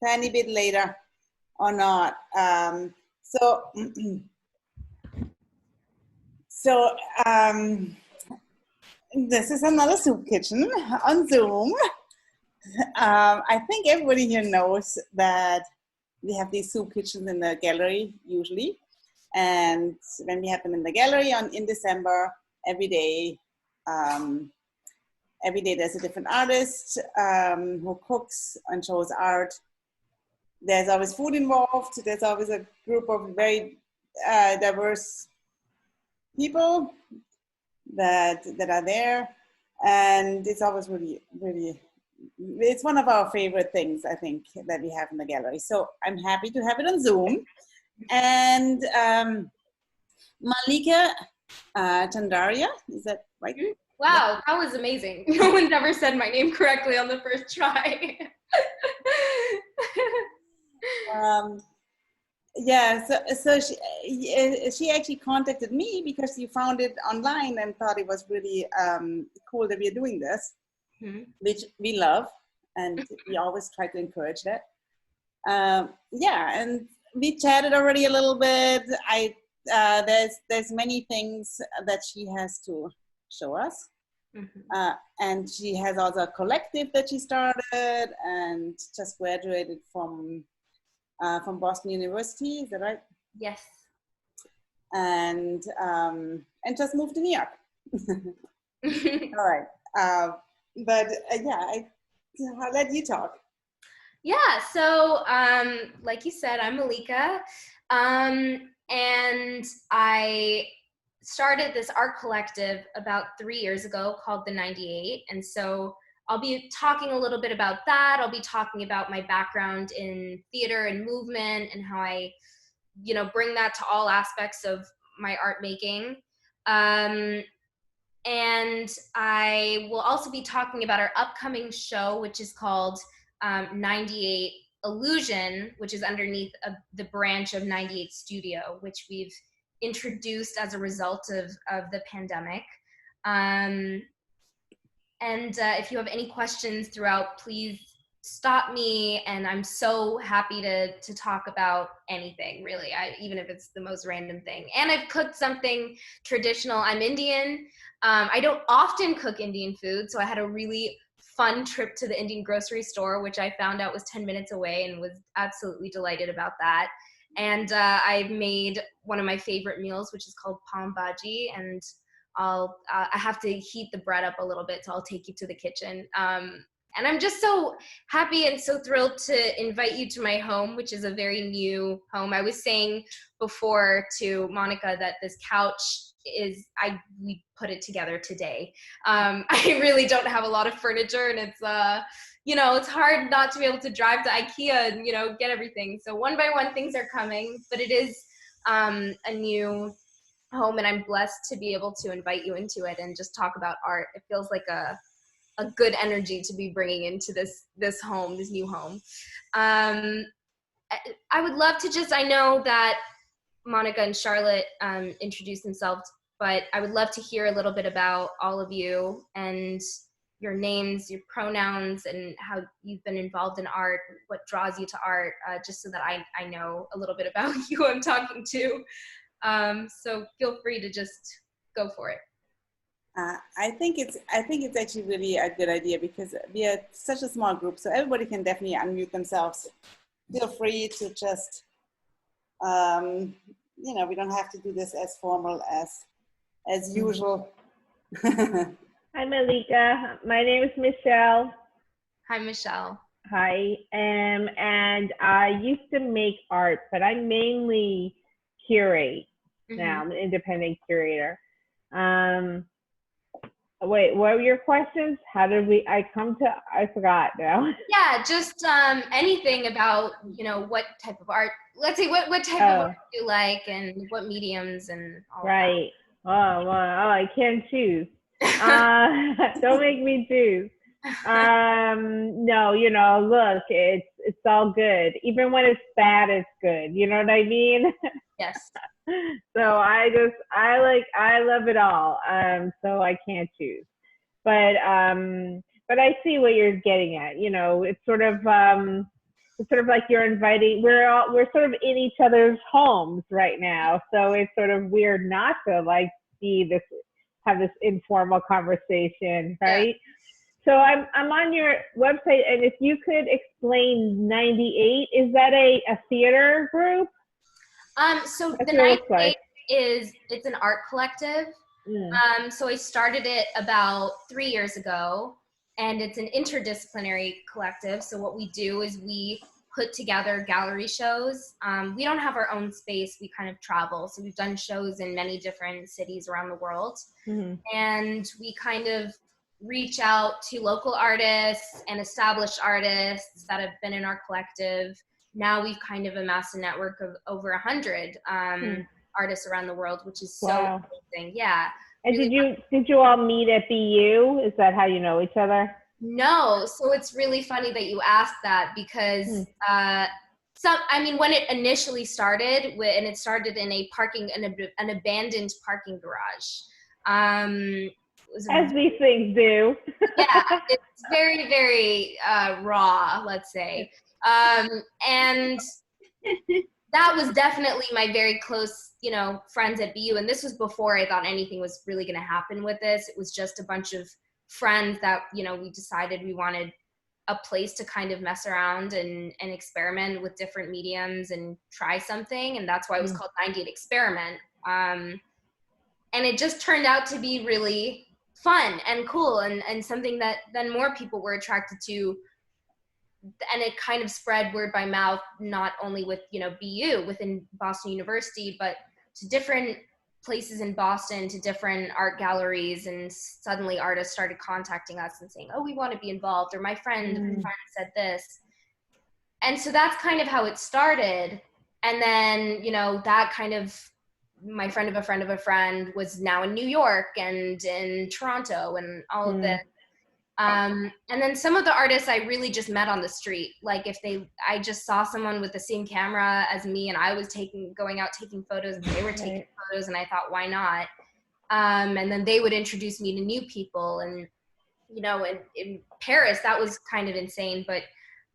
tiny bit later or not. So this is another soup kitchen on Zoom. I think everybody here knows that we have these soup kitchens in the gallery usually. And when we have them in the gallery in December, every day there's a different artist who cooks and shows art. There's always food involved. There's always a group of very diverse people that are there. And it's always really, really, it's one of our favorite things, I think, that we have in the gallery. So I'm happy to have it on Zoom. And Mallika Chandaria, is that right? Wow, that was amazing. No one's ever said my name correctly on the first try. Yeah, so she actually contacted me because she found it online and thought it was really cool that we're doing this, which we love, and we always try to encourage that. Yeah, and we chatted already a little bit. There's many things that she has to show us. And she has also a collective that she started and just graduated from Boston University. Is that right? Yes. And just moved to New York. All right. Yeah, I'll let you talk. Yeah. So, like you said, I'm Mallika, and I started this art collective about 3 years ago called The 98. And so I'll be talking a little bit about that. I'll be talking about my background in theater and movement and how I, bring that to all aspects of my art making. And I will also be talking about our upcoming show, which is called 98 Illusion, which is underneath the branch of 98 Studio, which we've introduced as a result of the pandemic. And if you have any questions throughout, please stop me, and I'm so happy to talk about anything, really, even if it's the most random thing. And I've cooked something traditional. I'm Indian. I don't often cook Indian food, so I had a really fun trip to the Indian grocery store, which I found out was 10 minutes away, and was absolutely delighted about that. And I made one of my favorite meals, which is called Bhaji, and I have to heat the bread up a little bit, so I'll take you to the kitchen. And I'm just so happy and so thrilled to invite you to my home, which is a very new home. I was saying before to Monica that this couch we put it together today. I really don't have a lot of furniture, and it's it's hard not to be able to drive to IKEA and get everything. So one by one things are coming, but it is a new home, and I'm blessed to be able to invite you into it and just talk about art. It feels like a good energy to be bringing into this home, this new home. I would love to I know that Monica and Charlotte introduced themselves, but I would love to hear a little bit about all of you and your names, your pronouns, and how you've been involved in art, what draws you to art, just so that I know a little bit about who I'm talking to. So feel free to just go for it. I think it's actually really a good idea because we are such a small group, so everybody can definitely unmute themselves. Feel free to just, we don't have to do this as formal as usual. Hi, Mallika. My name is Michelle. Hi, Michelle. Hi. And I used to make art, but I mainly curate now. I'm an independent curator. Wait, what were your questions? How did I forgot now. Yeah, just anything about, what type of art, let's say what type of art you like and what mediums and all right. That. I can't choose. Don't make me choose. No, look, it's all good. Even when it's bad, it's good. You know what I mean? Yes. So I love it all. So I can't choose. But I see what you're getting at. It's sort of it's sort of like you're inviting, we're sort of in each other's homes right now. So it's sort of weird not to like have this informal conversation, right? Yeah. So I'm on your website, and if you could explain 98, is that a theater group? So the 98 it's an art collective. So I started it about 3 years ago, and it's an interdisciplinary collective. So what we do is we put together gallery shows. We don't have our own space. We kind of travel. So we've done shows in many different cities around the world. And we kind of reach out to local artists and established artists that have been in our collective. Now we've kind of amassed a network of over 100 artists around the world, which is so amazing. Yeah. And really did you all meet at BU? Is that how you know each other? No. So it's really funny that you asked that, because when it initially started, and it started in an abandoned parking garage. As these things do. Yeah, it's very, very raw, let's say. And that was definitely my very close, friends at BU. And this was before I thought anything was really going to happen with this. It was just a bunch of friends that, we decided we wanted a place to kind of mess around and experiment with different mediums and try something. And that's why it was called 98 Experiment. And it just turned out to be really fun and cool and something that then more people were attracted to. And it kind of spread word by mouth, not only with, BU within Boston University, but to different places in Boston, to different art galleries. And suddenly artists started contacting us and saying, oh, we want to be involved, or my friend said this. And so that's kind of how it started. And then, that kind of, my friend of a friend of a friend was now in New York and in Toronto and all of this. And then some of the artists I really just met on the street. Like I just saw someone with the same camera as me, and I was going out taking photos, and they were taking photos, and I thought, why not? And then they would introduce me to new people. And, in Paris, that was kind of insane. But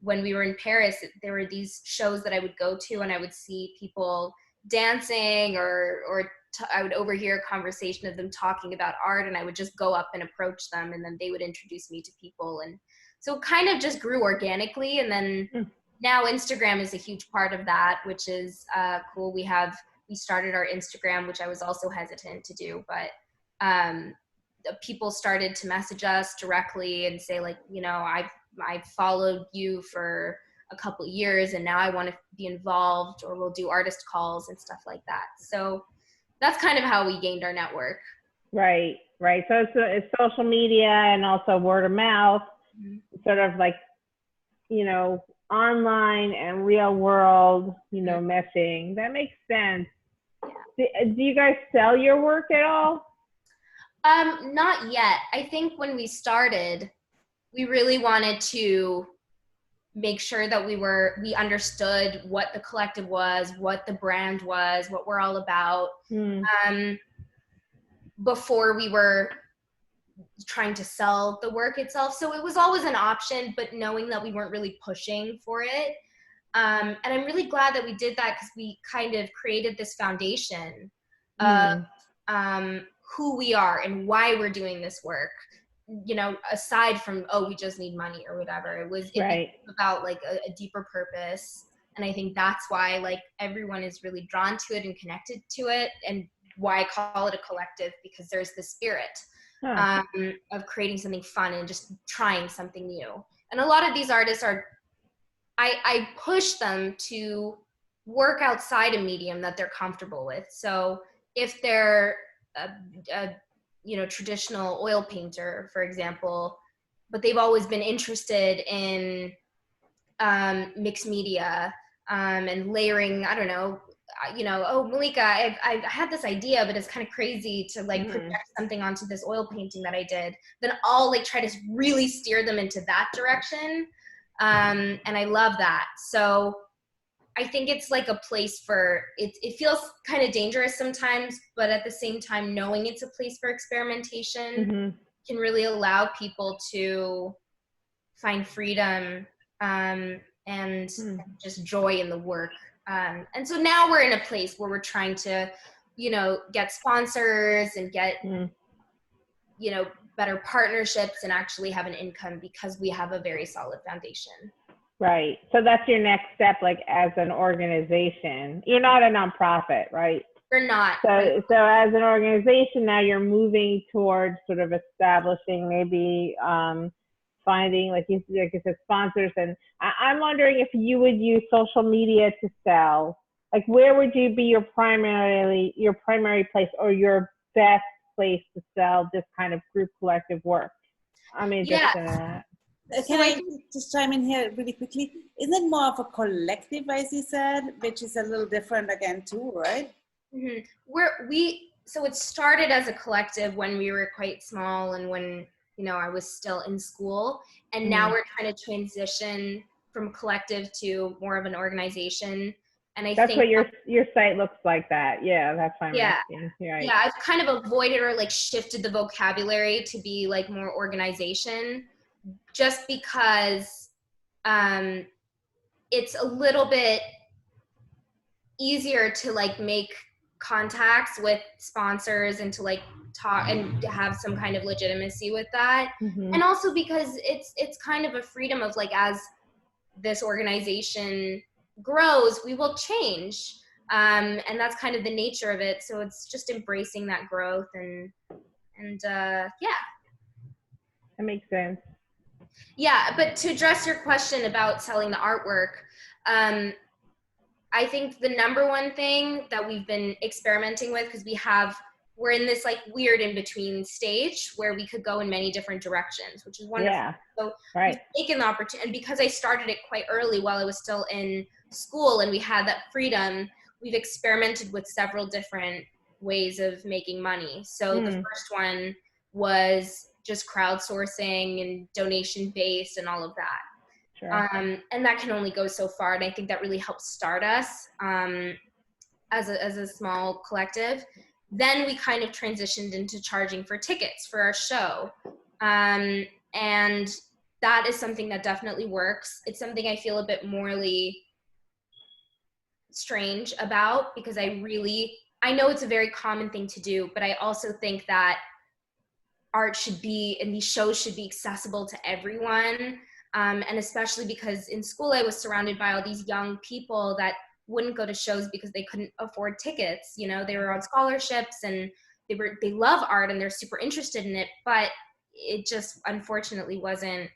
when we were in Paris, there were these shows that I would go to, and I would see people dancing or I would overhear a conversation of them talking about art, and I would just go up and approach them, and then they would introduce me to people. And so it kind of just grew organically. And then now Instagram is a huge part of that, which is cool. We started our Instagram, which I was also hesitant to do, but people started to message us directly and say, like, I've followed you for a couple of years, and now I want to be involved, or we'll do artist calls and stuff like that. So that's kind of how we gained our network. Right. So it's social media and also word of mouth, sort of like, online and real world, meshing. That makes sense. Yeah. Do you guys sell your work at all? Not yet. I think when we started, we really wanted to make sure that we understood what the collective was, what the brand was, what we're all about, before we were trying to sell the work itself. So it was always an option, but knowing that we weren't really pushing for it. And I'm really glad that we did that, because we kind of created this foundation of who we are and why we're doing this work. Aside from, we just need money or whatever, it was about like a deeper purpose. And I think that's why like everyone is really drawn to it and connected to it, and why I call it a collective, because there's the spirit of creating something fun and just trying something new. And a lot of these artists I push them to work outside a medium that they're comfortable with. So if they're a traditional oil painter, for example, but they've always been interested in mixed media and layering, I don't know, Mallika, I had this idea, but it's kind of crazy to like project something onto this oil painting that I did. Then I'll like try to really steer them into that direction. And I love that. So I think it's like a place for, it feels kind of dangerous sometimes, but at the same time, knowing it's a place for experimentation can really allow people to find freedom and and just joy in the work. And so now we're in a place where we're trying to, get sponsors and get, better partnerships and actually have an income because we have a very solid foundation. Right. So that's your next step, like as an organization. You're not a nonprofit, right? We're not. So as an organization, now you're moving towards sort of establishing maybe finding, like you said, sponsors. And I'm wondering if you would use social media to sell. Like, where would you be your primary place or your best place to sell this kind of group collective work? I'm interested in that. Can I just chime in here really quickly? Isn't it more of a collective, as you said, which is a little different again too, right? So it started as a collective when we were quite small and when, I was still in school, and now we're trying to transition from collective to more of an organization. And that's think what your site looks like that. Yeah, that's fine. Yeah. Right. Yeah, I've kind of avoided or like shifted the vocabulary to be like more organization, just because it's a little bit easier to like make contacts with sponsors and to like talk and to have some kind of legitimacy with that. And also because it's kind of a freedom of like, as this organization grows, we will change, and that's kind of the nature of it. So it's just embracing that growth and yeah, that makes sense. Yeah, but to address your question about selling the artwork, I think the number one thing that we've been experimenting with, because we're in this like weird in-between stage where we could go in many different directions, which is wonderful. Yeah, so right. We've taken the opportunity, and because I started it quite early while I was still in school and we had that freedom, we've experimented with several different ways of making money. So the first one was just crowdsourcing and donation-based and all of that. Sure. And that can only go so far. And I think that really helped start us as a small collective. Then we kind of transitioned into charging for tickets for our show. And that is something that definitely works. It's something I feel a bit morally strange about, because I know it's a very common thing to do, but I also think that art should be, and these shows should be accessible to everyone. And especially because in school I was surrounded by all these young people that wouldn't go to shows because they couldn't afford tickets. They were on scholarships and they love art and they're super interested in it, but it just unfortunately wasn't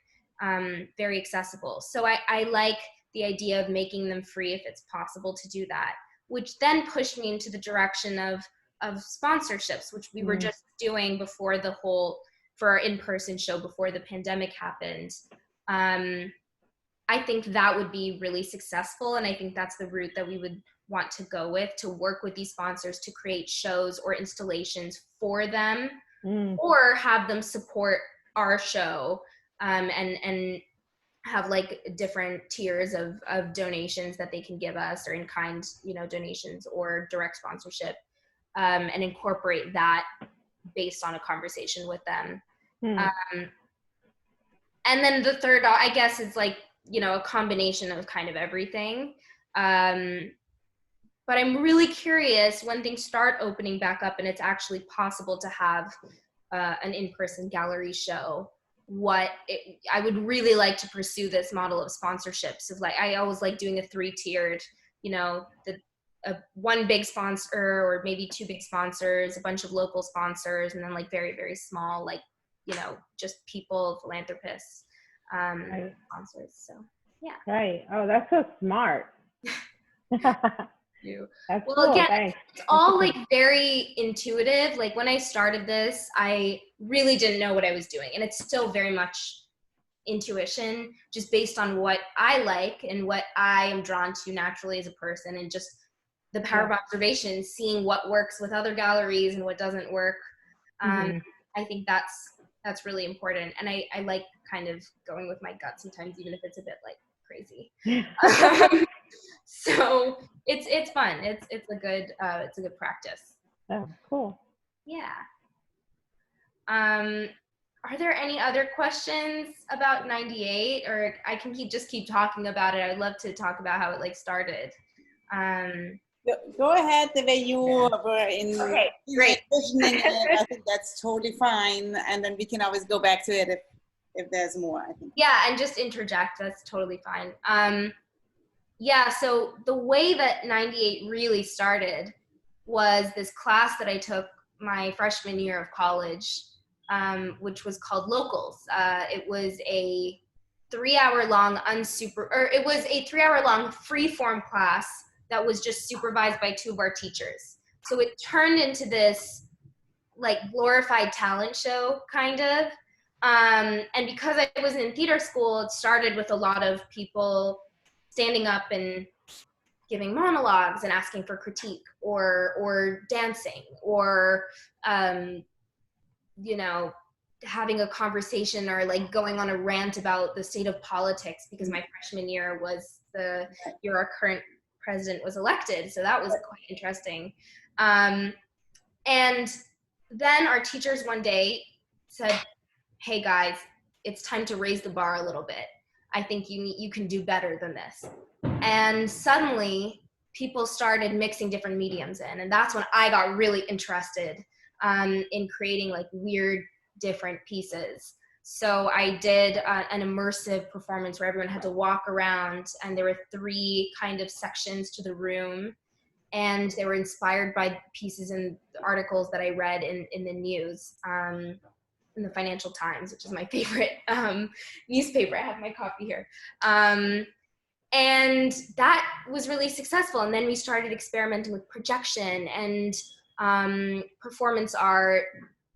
very accessible. So I like the idea of making them free if it's possible to do that, which then pushed me into the direction of sponsorships, which we were just doing for our in-person show before the pandemic happened. I think that would be really successful, and I think that's the route that we would want to go with, to work with these sponsors to create shows or installations for them, or have them support our show, and have like different tiers of donations that they can give us, or in-kind donations or direct sponsorship, and incorporate that based on a conversation with them. And then the third, I guess, is like, a combination of kind of everything. But I'm really curious when things start opening back up and it's actually possible to have an in-person gallery show, I would really like to pursue this model of sponsorships. Of like, I always like doing a 3-tiered, one big sponsor, or maybe 2 big sponsors, a bunch of local sponsors, and then like very, very small, like, just people, philanthropists, right. sponsors. So yeah. Right. Oh, that's so smart. That's well, cool. again, Thanks. It's all like very intuitive. Like when I started this, I really didn't know what I was doing, and it's still very much intuition, just based on what I like and what I am drawn to naturally as a person, and just the power of observation, seeing what works with other galleries and what doesn't work. I think that's really important, and I like kind of going with my gut sometimes, even if it's a bit like crazy. So it's fun. It's a good practice. Oh, cool. Yeah. are there any other questions about 98, or I can just keep talking about it? I'd love to talk about how it like started. Go ahead the way you were Okay, great. envisioning it. I think that's totally fine, and then we can always go back to it if there's more, I think. Yeah, and just interject, that's totally fine. Yeah, so the way that 98 really started was this class that I took my freshman year of college, which was called Locals. It was a 3-hour-long it was a 3-hour-long free-form class that was just supervised by 2 of our teachers. So it turned into this like glorified talent show, kind of. And because I was in theater school, it started with a lot of people standing up and giving monologues and asking for critique, or dancing, or you know, having a conversation, or like going on a rant about the state of politics, because my freshman year was the year our current president was elected, so that was quite interesting. And then our teachers one day said, hey guys, it's time to raise the bar a little bit. I think you can do better than this. And suddenly people started mixing different mediums in, and that's when I got really interested in creating like weird different pieces. So I did an immersive performance where everyone had to walk around, and there were 3 kind of sections to the room, and they were inspired by pieces and articles that I read in the news, in the Financial Times, which is my favorite newspaper. I have my copy here. And that was really successful. And then we started experimenting with projection and performance art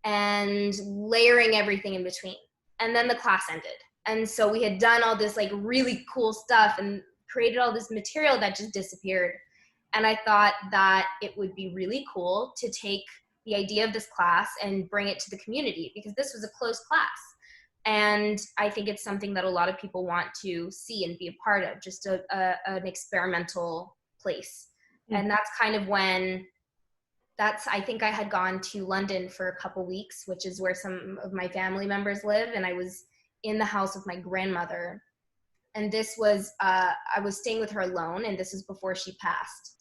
and layering everything in between. And then the class ended. And so we had done all this like really cool stuff and created all this material that just disappeared. And I thought that it would be really cool to take the idea of this class and bring it to the community, because this was a closed class. And I think it's something that a lot of people want to see and be a part of, just an experimental place. Mm-hmm. And that's kind of when I think I had gone to London for a couple weeks, which is where some of my family members live. And I was in the house with my grandmother. And this was, I was staying with her alone, and this was before she passed.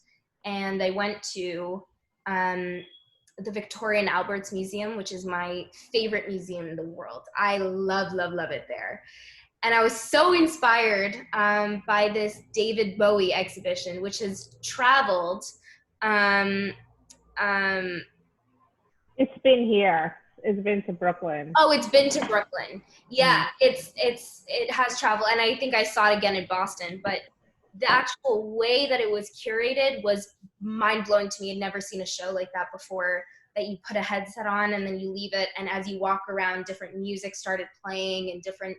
And I went to the Victoria and Albert's Museum, which is my favorite museum in the world. I love, love, love it there. And I was so inspired by this David Bowie exhibition, which has traveled. It's been here. It's been to Brooklyn. Oh, it's been to Brooklyn. Yeah, it has traveled, and I think I saw it again in Boston. But the actual way that it was curated was mind-blowing to me. I'd never seen a show like that before, that you put a headset on and then you leave it, and as you walk around, different music started playing and different,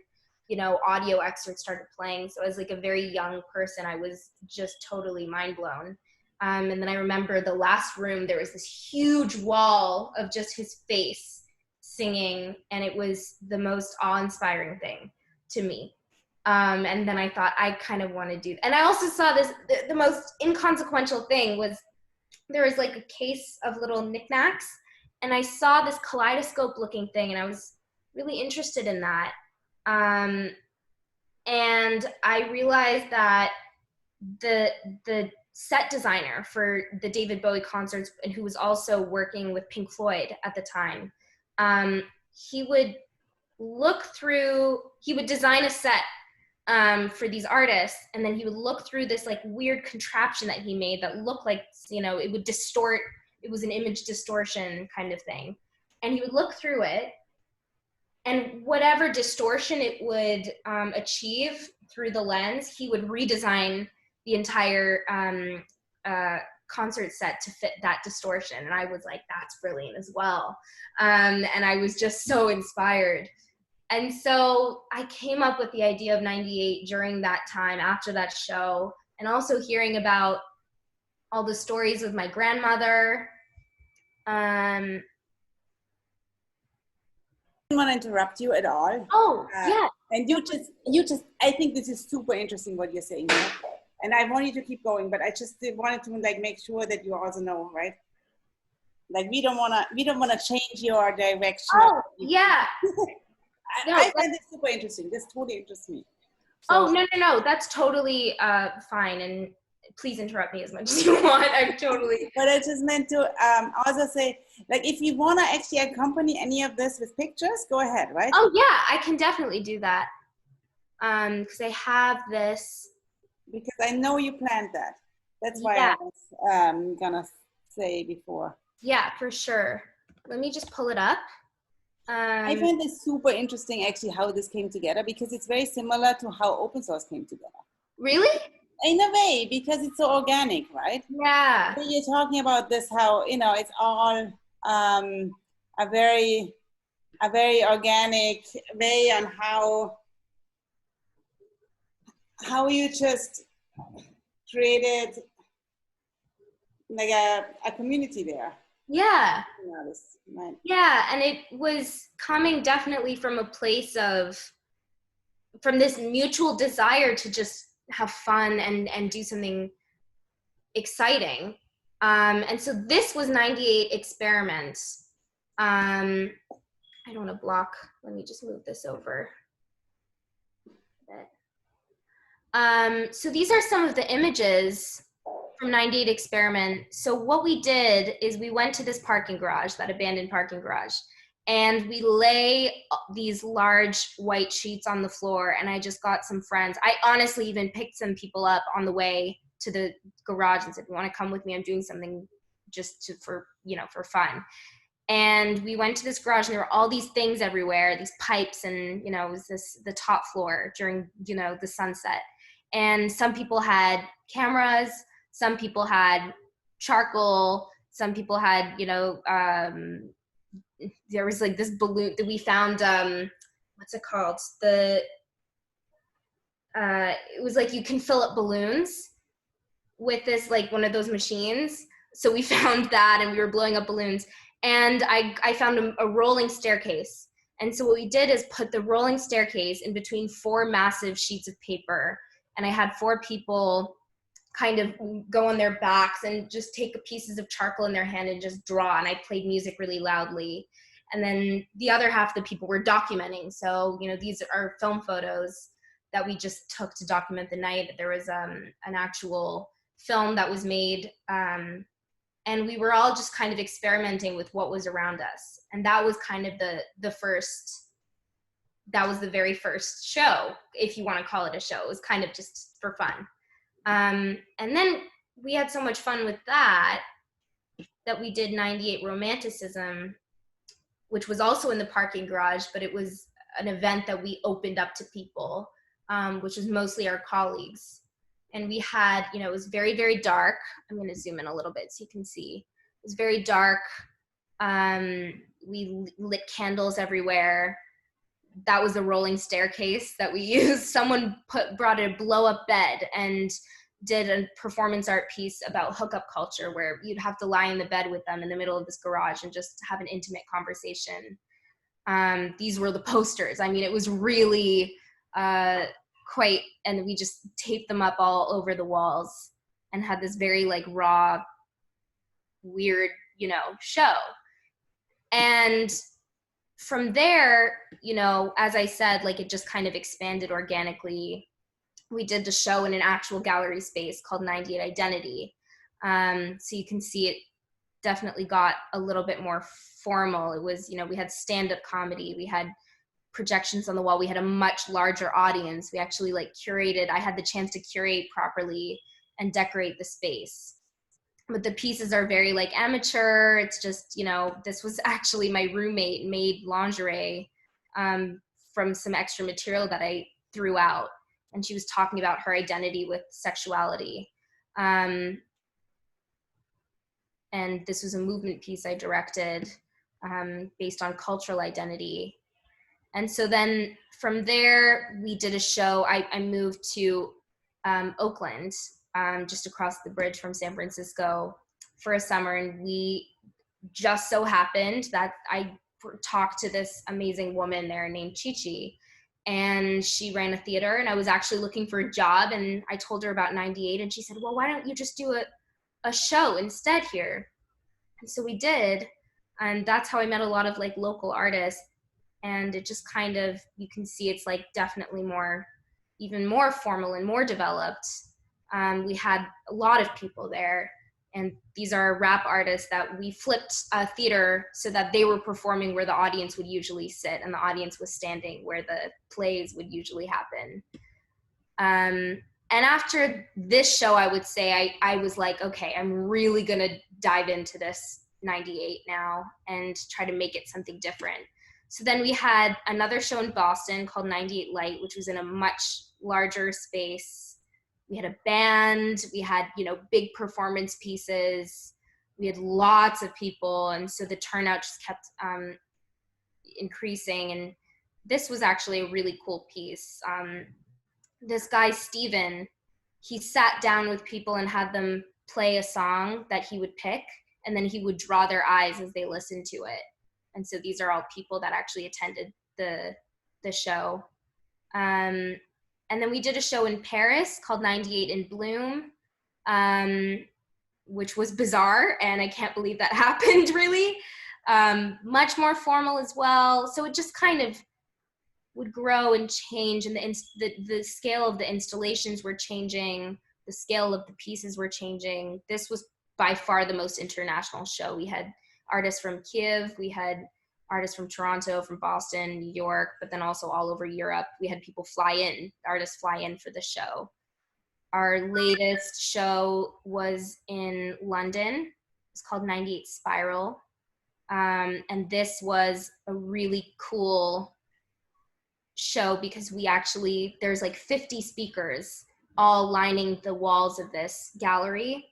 audio excerpts started playing. So as like a very young person, I was just totally mind-blown. And then I remember the last room, there was this huge wall of just his face singing, and it was the most awe-inspiring thing to me. And then I thought, I kind of want to do, and I also saw this, the most inconsequential thing was, there was like a case of little knickknacks, and I saw this kaleidoscope looking thing, and I was really interested in that. And I realized that the set designer for the David Bowie concerts, and who was also working with Pink Floyd at the time, he would design a set for these artists, and then he would look through this like weird contraption that he made that looked like, it would distort, it was an image distortion kind of thing. And he would look through it, and whatever distortion it would achieve through the lens, he would redesign the entire concert set to fit that distortion. And I was like, that's brilliant as well. And I was just so inspired. And so I came up with the idea of 98 during that time, after that show, and also hearing about all the stories with my grandmother. I didn't want to interrupt you at all. Oh, yeah. And you just, I think this is super interesting what you're saying here. And I want you to keep going, but I just wanted to like make sure that you also know, right? Like we don't want to change your direction. Oh, yeah. I find this super interesting. This totally interests me. So, no, that's totally fine, and please interrupt me as much as you want. I'm totally. But I just meant to also say, like, if you want to actually accompany any of this with pictures, go ahead, right? Oh yeah, I can definitely do that. Because I have this. Because I know you planned that. That's why I was gonna say before. Yeah, for sure. Let me just pull it up. I find this super interesting, actually, how this came together, because it's very similar to how open source came together. Really? In a way, because it's so organic, right? Yeah. So you're talking about this, how, you know, it's all a very organic way on how you just created like a community there. Yeah. You know, this, right? Yeah, and it was coming definitely from a place from this mutual desire to just have fun and do something exciting. And so this was 98 Experiments. I don't want to block. Let me just move this over. So these are some of the images from 98 Experiment. So what we did is we went to this parking garage, that abandoned parking garage, and we lay these large white sheets on the floor, and I just got some friends. I honestly even picked some people up on the way to the garage and said, "You want to come with me? I'm doing something just for fun." And we went to this garage, and there were all these things everywhere, these pipes, and it was the top floor during the sunset. And some people had cameras, some people had charcoal, some people had there was like this balloon that we found, what's it called, it was like you can fill up balloons with this, like one of those machines. So we found that, and we were blowing up balloons. And I found a rolling staircase. And so what we did is put the rolling staircase in between 4 massive sheets of paper. And I had 4 people kind of go on their backs and just take pieces of charcoal in their hand and just draw. And I played music really loudly. And then the other half of the people were documenting. So, these are film photos that we just took to document the night. There was an actual film that was made, and we were all just kind of experimenting with what was around us. And that was kind of that was the very first show, if you want to call it a show. It was kind of just for fun. And then we had so much fun with that we did 98 Romanticism, which was also in the parking garage, but it was an event that we opened up to people, which was mostly our colleagues. And we had, it was very, very dark. I'm going to zoom in a little bit so you can see. It was very dark. We lit candles everywhere. That was a rolling staircase that we used. Someone brought a blow-up bed and did a performance art piece about hookup culture, where you'd have to lie in the bed with them in the middle of this garage and just have an intimate conversation. These were the posters. I mean, it was really quite, and we just taped them up all over the walls and had this very like raw, weird, show. And from there, as I said, like it just kind of expanded organically. We did the show in an actual gallery space called 98 Identity. So you can see it definitely got a little bit more formal. It was, we had stand-up comedy, we had projections on the wall, we had a much larger audience. We actually curated, I had the chance to curate properly and decorate the space. But the pieces are very amateur. It's just, this was actually my roommate made lingerie from some extra material that I threw out. And she was talking about her identity with sexuality. And this was a movement piece I directed based on cultural identity. And so then from there, we did a show. I moved to Oakland, just across the bridge from San Francisco for a summer. And we just so happened that I talked to this amazing woman there named Chi-Chi. And she ran a theater, and I was actually looking for a job. And I told her about 98, and she said, well, why don't you just do a show instead here? And so we did. And that's how I met a lot of local artists. and it just kind of, you can see it's like definitely even more formal and more developed. We had a lot of people there, and these are rap artists that we flipped a theater so that they were performing where the audience would usually sit, and the audience was standing where the plays would usually happen. And after this show, I would say I was like, okay, I'm really gonna dive into this 98 now and try to make it something different. So then we had another show in Boston called 98 Light, which was in a much larger space. We had a band, we had, big performance pieces, we had lots of people, and so the turnout just kept increasing. And this was actually a really cool piece. This guy, Steven, he sat down with people and had them play a song that he would pick, and then he would draw their eyes as they listened to it. And so these are all people that actually attended the show. And then we did a show in Paris called 98 in Bloom, which was bizarre, and I can't believe that happened, really. Much more formal as well. So it just kind of would grow and change, and the scale of the installations were changing, the scale of the pieces were changing. This was by far the most international show. We had artists from Kiev, we had artists from Toronto, from Boston, New York, but then also all over Europe. We had people artists fly in for the show. Our latest show was in London. It's called 98 Spiral. And this was a really cool show because there's like 50 speakers all lining the walls of this gallery.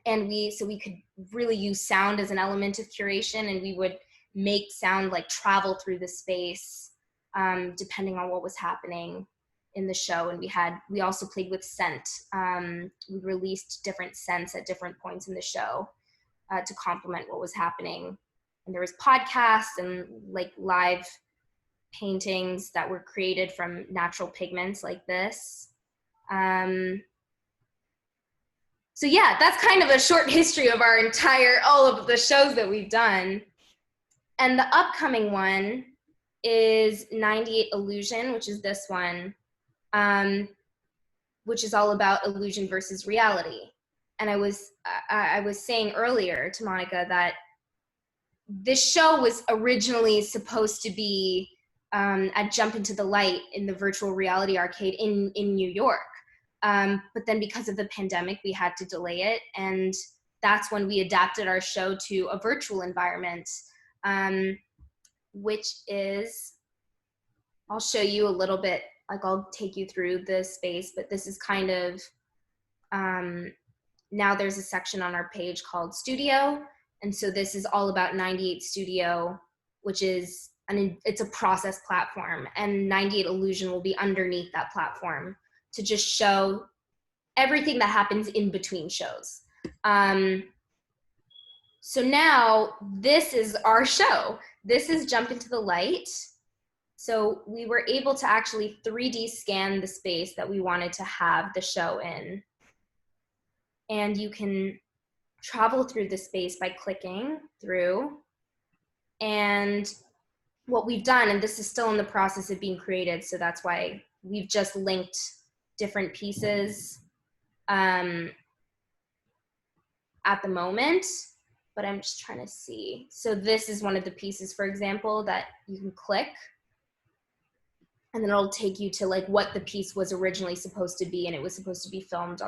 And we could really use sound as an element of curation, and we would make sound like travel through the space, depending on what was happening in the show. And we also played with scent. We released different scents at different points in the show to complement what was happening. And there was podcasts and like live paintings that were created from natural pigments like this. So yeah, that's kind of a short history of all of the shows that we've done. And the upcoming one is 98 Illusion, which is this one, which is all about illusion versus reality. And I was saying earlier to Monica that this show was originally supposed to be at Jump Into the Light in the virtual reality arcade in New York. But then because of the pandemic, we had to delay it. And that's when we adapted our show to a virtual environment, which is, I'll show you a little bit, like I'll take you through the space, but this is kind of, now there's a section on our page called Studio. And so this is all about 98 Studio, which is, it's a process platform, and 98 Illusion will be underneath that platform to just show everything that happens in between shows. So now this is our show. This is Jump Into the Light. So we were able to actually 3D scan the space that we wanted to have the show in. And you can travel through the space by clicking through. And what we've done, and this is still in the process of being created, so that's why we've just linked different pieces at the moment, but I'm just trying to see. So this is one of the pieces, for example, that you can click, and then it'll take you to like what the piece was originally supposed to be, and it was supposed to be filmed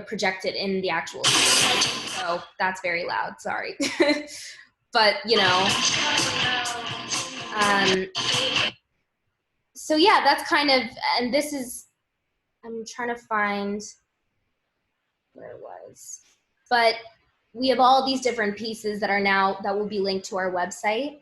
projected in the actual scene. So that's very loud, sorry. But so yeah, that's kind of, and this is, I'm trying to find where it was, but we have all these different pieces that will be linked to our website.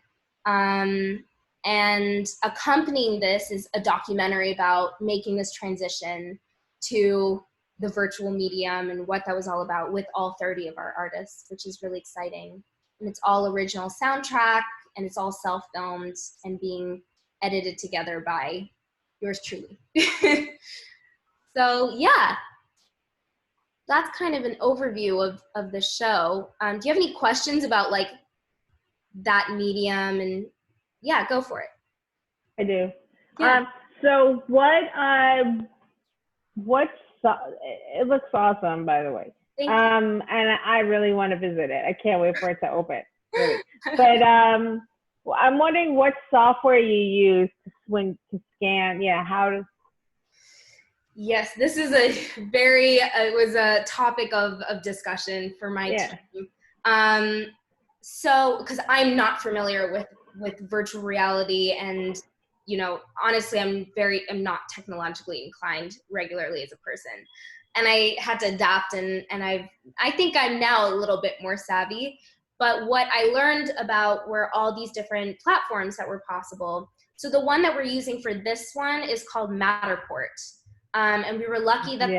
And accompanying this is a documentary about making this transition to the virtual medium and what that was all about with all 30 of our artists, which is really exciting. And it's all original soundtrack, and it's all self-filmed and being edited together by yours truly. So yeah, that's kind of an overview of the show. Do you have any questions about like that medium and Yeah, go for it. I do. Yeah. So it looks awesome, by the way. Thank you. And I really want to visit it. I can't wait for it to open, really. But I'm wondering what software you use to scan. Yeah, how to. Yes, this is it was a topic of discussion for my team. So, because I'm not familiar with virtual reality, and honestly, I'm not technologically inclined regularly as a person, and I had to adapt, and I think I'm now a little bit more savvy. But what I learned about were all these different platforms that were possible. So the one that we're using for this one is called Matterport. And we were lucky that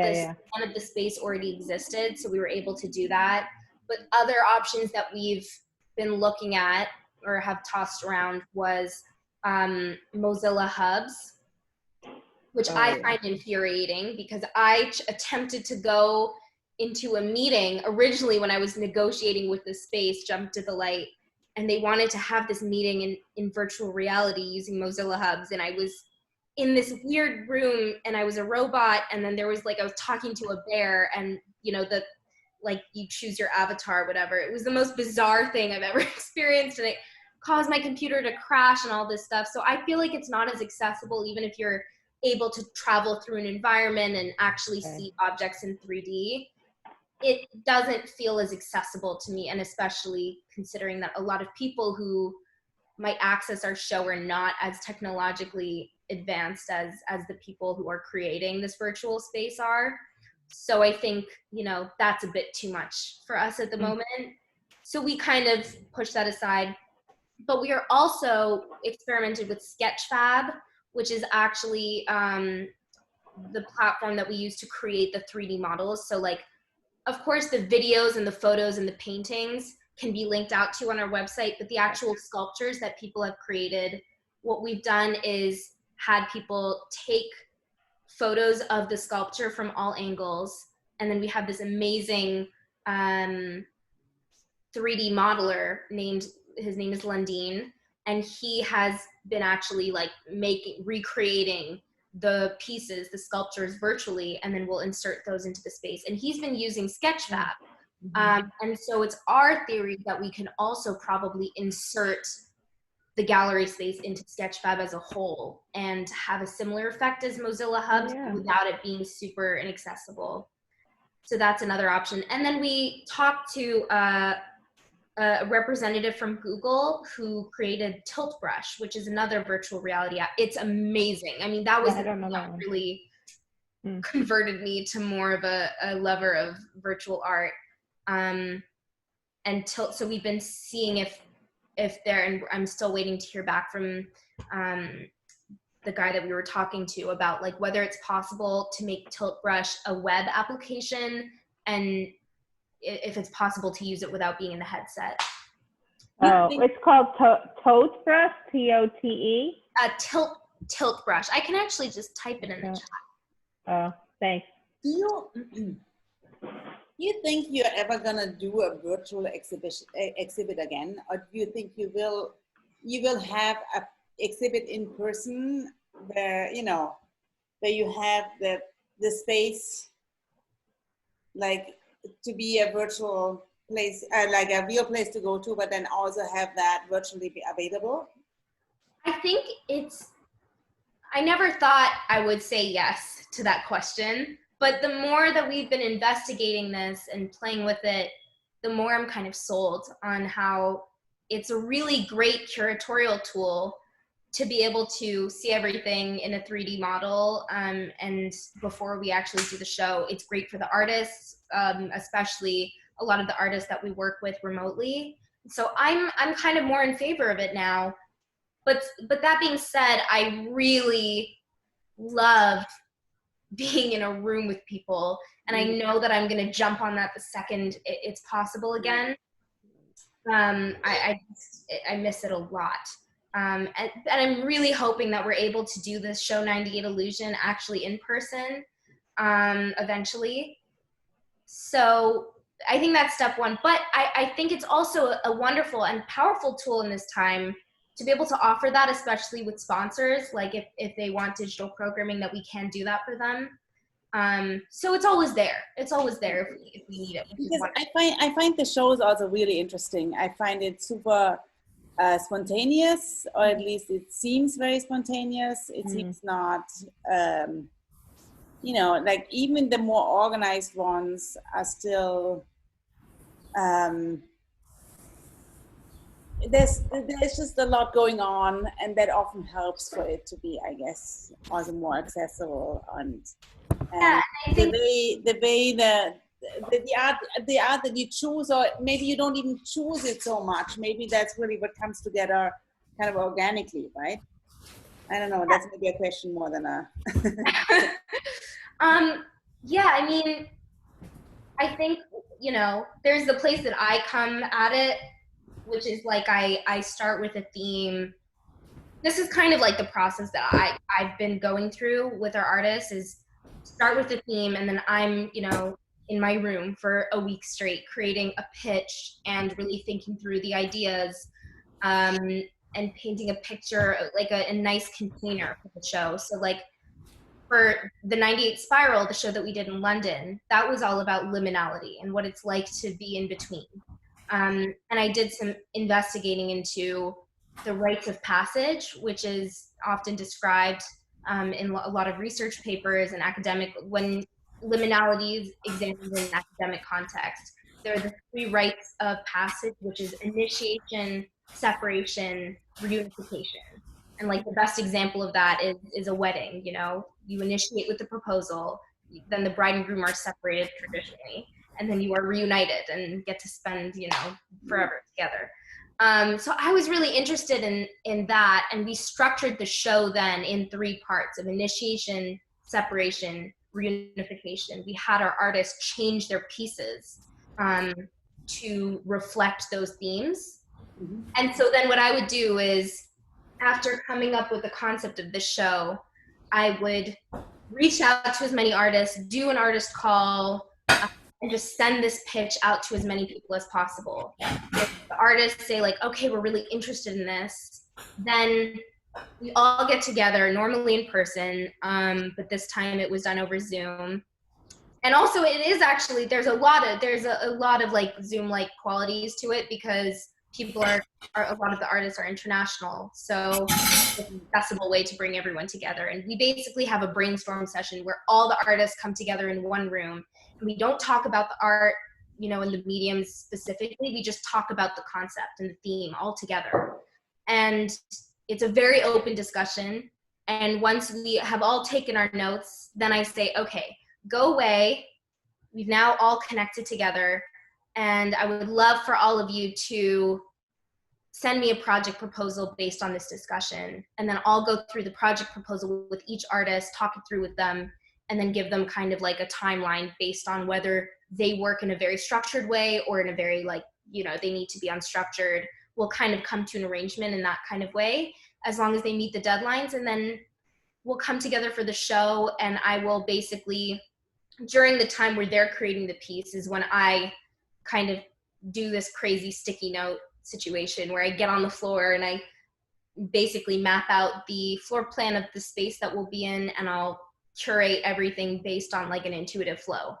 one of the space already existed, so we were able to do that. But other options that we've been looking at or have tossed around was Mozilla Hubs, which I find infuriating because I attempted to go into a meeting originally when I was negotiating with the space, Jump to the Light, and they wanted to have this meeting in virtual reality using Mozilla Hubs, and I was in this weird room and I was a robot, and then there was I was talking to a bear, and you choose your avatar, whatever. It was the most bizarre thing I've ever experienced, and it caused my computer to crash and all this stuff. So I feel like it's not as accessible, even if you're able to travel through an environment and actually see objects in 3D. It doesn't feel as accessible to me, and especially considering that a lot of people who might access our show are not as technologically advanced as the people who are creating this virtual space are. So I think, that's a bit too much for us at the moment. So we kind of push that aside. But we are also experimented with Sketchfab, which is actually the platform that we use to create the 3D models. So of course, the videos and the photos and the paintings can be linked out to on our website, but the actual sculptures that people have created, what we've done is had people take photos of the sculpture from all angles, and then we have this amazing 3D modeler his name is Lundeen, and he has been actually recreating the pieces, the sculptures virtually, and then we'll insert those into the space. And he's been using Sketchfab. And so it's our theory that we can also probably insert the gallery space into Sketchfab as a whole and have a similar effect as Mozilla Hubs without it being super inaccessible. So that's another option. And then we talked to a representative from Google who created Tilt Brush, which is another virtual reality app. It's amazing. I mean, that was what really converted me to more of a lover of virtual art. So we've been seeing if there, and I'm still waiting to hear back from the guy that we were talking to about whether it's possible to make Tilt Brush a web application, and if it's possible to use it without being in the headset. Oh, it's called Tote Brush, Tote. Tilt Brush. I can actually just type it in the chat. Oh, thanks. Do you think you're ever gonna do a virtual exhibit again, or do you think you will have a exhibit in person where where you have the space to be a virtual place, a real place to go to, but then also have that virtually be available? I think I never thought I would say yes to that question, but the more that we've been investigating this and playing with it, the more I'm kind of sold on how it's a really great curatorial tool to be able to see everything in a 3D model. And before we actually do the show, it's great for the artists, especially a lot of the artists that we work with remotely. So I'm kind of more in favor of it now. But that being said, I really love being in a room with people, and I know that I'm going to jump on that the second it's possible again. I miss it a lot. And I'm really hoping that we're able to do this show 98 Illusion actually in person eventually. So I think that's step one. But I think it's also a wonderful and powerful tool in this time to be able to offer that, especially with sponsors, like if they want digital programming, that we can do that for them. So it's always there. It's always there if we need it. Because I find the shows also really interesting. I find it super spontaneous, or at least it seems very spontaneous. It seems not, you know, like even the more organized ones are still, there's just a lot going on, and that often helps for it to be, I guess, also more accessible. And I think the way the art that you choose, or maybe you don't even choose it so much. Maybe that's really what comes together kind of organically, right? I don't know. That's maybe a question more than a. Yeah, I mean, I think, you know, there's the place that I come at it, which is like I start with a theme. This is kind of like the process that I've been going through with our artists, is start with a theme, and then I'm, you know, in my room for a week straight creating a pitch and really thinking through the ideas, and painting a picture, like a nice container for the show. So like for the 98 Spiral, the show that we did in London, that was all about liminality and what it's like to be in between. And I did some investigating into the rites of passage, which is often described in a lot of research papers and academic, when liminality is examined in an academic context. There are the 3 rites of passage, which is initiation, separation, reunification. And like the best example of that is a wedding. You know, you initiate with the proposal, then the bride and groom are separated traditionally, and then you are reunited and get to spend, you know, forever together. So I was really interested in that, and we structured the show then in 3 parts of initiation, separation, reunification. We had our artists change their pieces to reflect those themes. And so then what I would do is, after coming up with the concept of the show, I would reach out to as many artists, do an artist call, and just send this pitch out to as many people as possible. If the artists say like, okay, we're really interested in this, then we all get together, normally in person, but this time it was done over Zoom. And also it is actually, there's a lot of like Zoom-like qualities to it, because people are a lot of the artists are international. So it's an accessible way to bring everyone together. And we basically have a brainstorm session where all the artists come together in one room. And we don't talk about the art, you know, in the mediums specifically. We just talk about the concept and the theme all together. And it's a very open discussion. And once we have all taken our notes, then I say, okay, go away. We've now all connected together. And I would love for all of you to send me a project proposal based on this discussion. And then I'll go through the project proposal with each artist, talk it through with them, and then give them kind of like a timeline based on whether they work in a very structured way or in a very like, you know, they need to be unstructured. We'll kind of come to an arrangement in that kind of way, as long as they meet the deadlines. And then we'll come together for the show, and I will basically, during the time where they're creating the piece, is when I kind of do this crazy sticky note situation where I get on the floor and I basically map out the floor plan of the space that we'll be in, and I'll curate everything based on like an intuitive flow.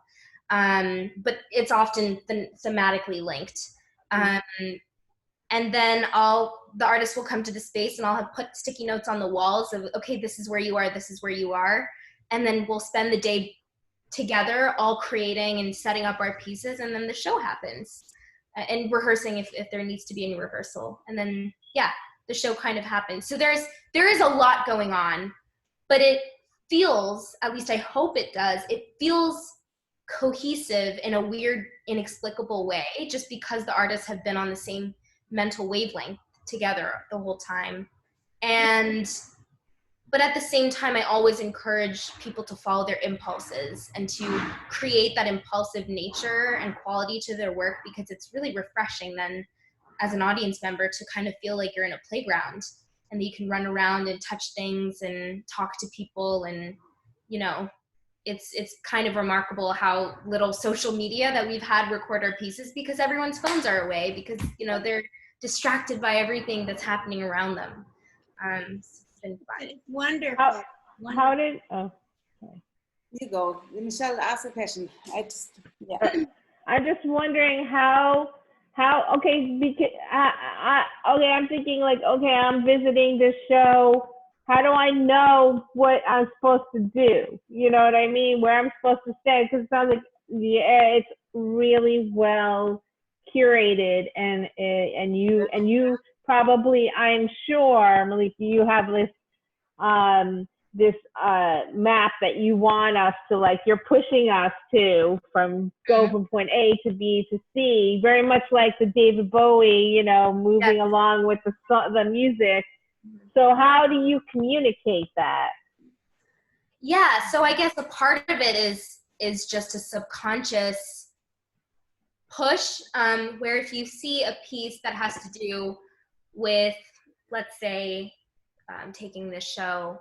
But it's often thematically linked. And then the artist will come to the space, and I'll have put sticky notes on the walls of, okay, this is where you are, this is where you are. And then we'll spend the day together all creating and setting up our pieces, and then the show happens, and rehearsing if there needs to be any rehearsal. And then, yeah, the show kind of happens. So there is a lot going on, but it feels, at least I hope it does, it feels cohesive in a weird, inexplicable way, just because the artists have been on the same mental wavelength together the whole time. But at the same time, I always encourage people to follow their impulses and to create that impulsive nature and quality to their work, because it's really refreshing then as an audience member to kind of feel like you're in a playground and that you can run around and touch things and talk to people. And, you know, it's kind of remarkable how little social media that we've had record our pieces, because everyone's phones are away, because, you know, they're distracted by everything that's happening around them. It's been fun. Wonderful. How did, oh, sorry. You go. Michelle, ask a question. Yeah. I'm just wondering how, okay, because, okay, I'm thinking like, okay, I'm visiting this show. How do I know what I'm supposed to do? You know what I mean? Where I'm supposed to stay? Because it sounds like, yeah, it's really well curated, and you probably, I'm sure, Mallika, you have this map that you want us to, like, you're pushing us to go from point A to B to C, very much like the David Bowie, you know, moving along with the music. So how do you communicate that? Yeah, so I guess a part of it is just a subconscious push, where if you see a piece that has to do with, let's say, taking this show,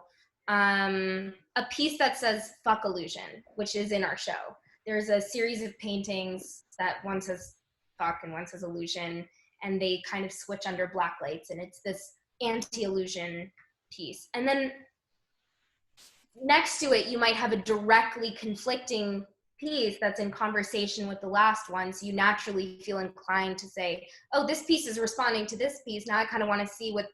a piece that says "fuck illusion," which is in our show. There's a series of paintings that one says "fuck" and one says "illusion," and they kind of switch under black lights, and it's this anti-illusion piece. And then next to it, you might have a directly conflicting piece that's in conversation with the last one, so you naturally feel inclined to say, oh, this piece is responding to this piece, now I kind of want to see what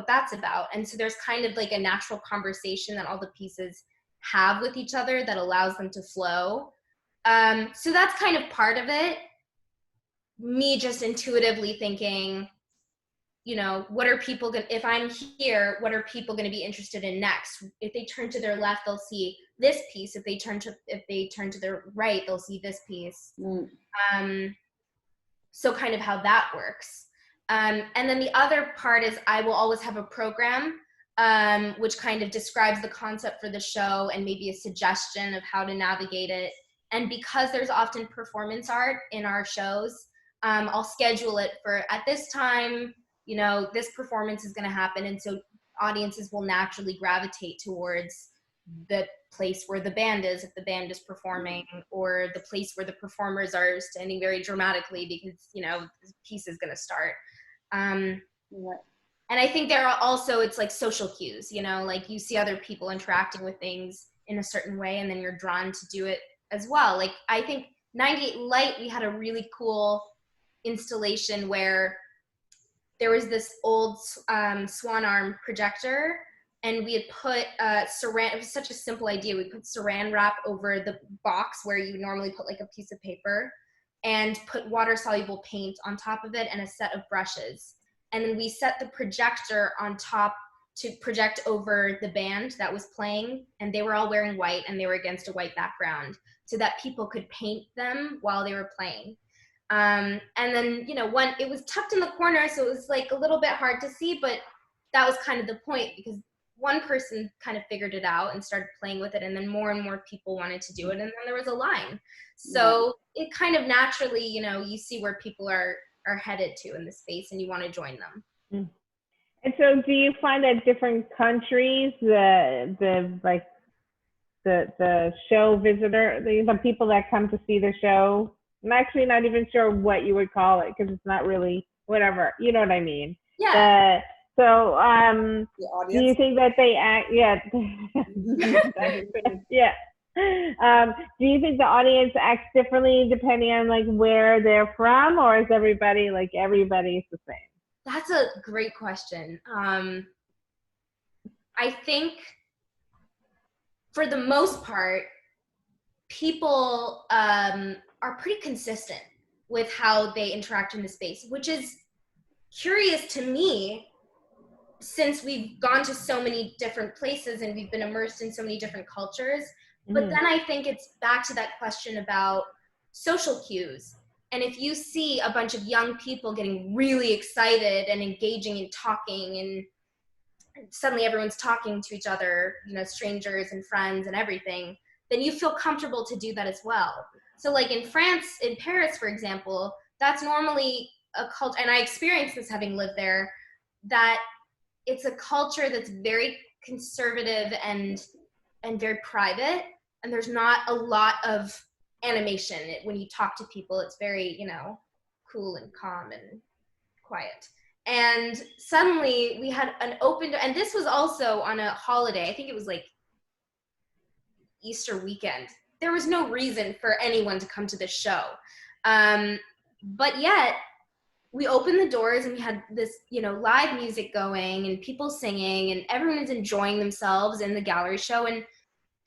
that's about. And so there's kind of like a natural conversation that all the pieces have with each other that allows them to flow. So that's kind of part of it. Me just intuitively thinking, you know, what are people going to, if I'm here, what are people going to be interested in next? If they turn to their left, they'll see this piece. If they turn to their right, they'll see this piece. So kind of how that works. And then the other part is I will always have a program, which kind of describes the concept for the show and maybe a suggestion of how to navigate it. And because there's often performance art in our shows, I'll schedule it for, at this time, you know, this performance is going to happen. And so audiences will naturally gravitate towards the place where the band is, if the band is performing, or the place where the performers are standing very dramatically because, you know, the piece is going to start. And I think there are also, it's like social cues, you know, like you see other people interacting with things in a certain way and then you're drawn to do it as well. Like I think 98 Light, we had a really cool installation where there was this old swan arm projector, and we had put saran, it was such a simple idea, we put saran wrap over the box where you normally put like a piece of paper, and put water soluble paint on top of it and a set of brushes. And then we set the projector on top to project over the band that was playing, and they were all wearing white and they were against a white background so that people could paint them while they were playing. And then, you know, it was tucked in the corner, so it was like a little bit hard to see, but that was kind of the point, because one person kind of figured it out and started playing with it, and then more and more people wanted to do it, and then there was a line. So it kind of naturally, you know, you see where people are headed to in the space and you want to join them. And so do you find that different countries, the show visitor, the people that come to see the show, I'm actually not even sure what you would call it because it's not really whatever, you know what I mean? Yeah. So do you think that they act, do you think the audience acts differently depending on like where they're from, or is everybody's the same? That's a great question. I think for the most part, people are pretty consistent with how they interact in the space, which is curious to me since we've gone to so many different places and we've been immersed in so many different cultures. But then I think it's back to that question about social cues. And if you see a bunch of young people getting really excited and engaging and talking, and suddenly everyone's talking to each other, you know, strangers and friends and everything, then you feel comfortable to do that as well. So like in France, in Paris, for example, that's normally a culture, and I experienced this having lived there, that it's a culture that's very conservative and very private, and there's not a lot of animation. When you talk to people, it's very, you know, cool and calm and quiet. And suddenly we had an open, and this was also on a holiday. I think it was like Easter weekend. There was no reason for anyone to come to this show. But yet we opened the doors and we had this, live music going and people singing and everyone was enjoying themselves in the gallery show. And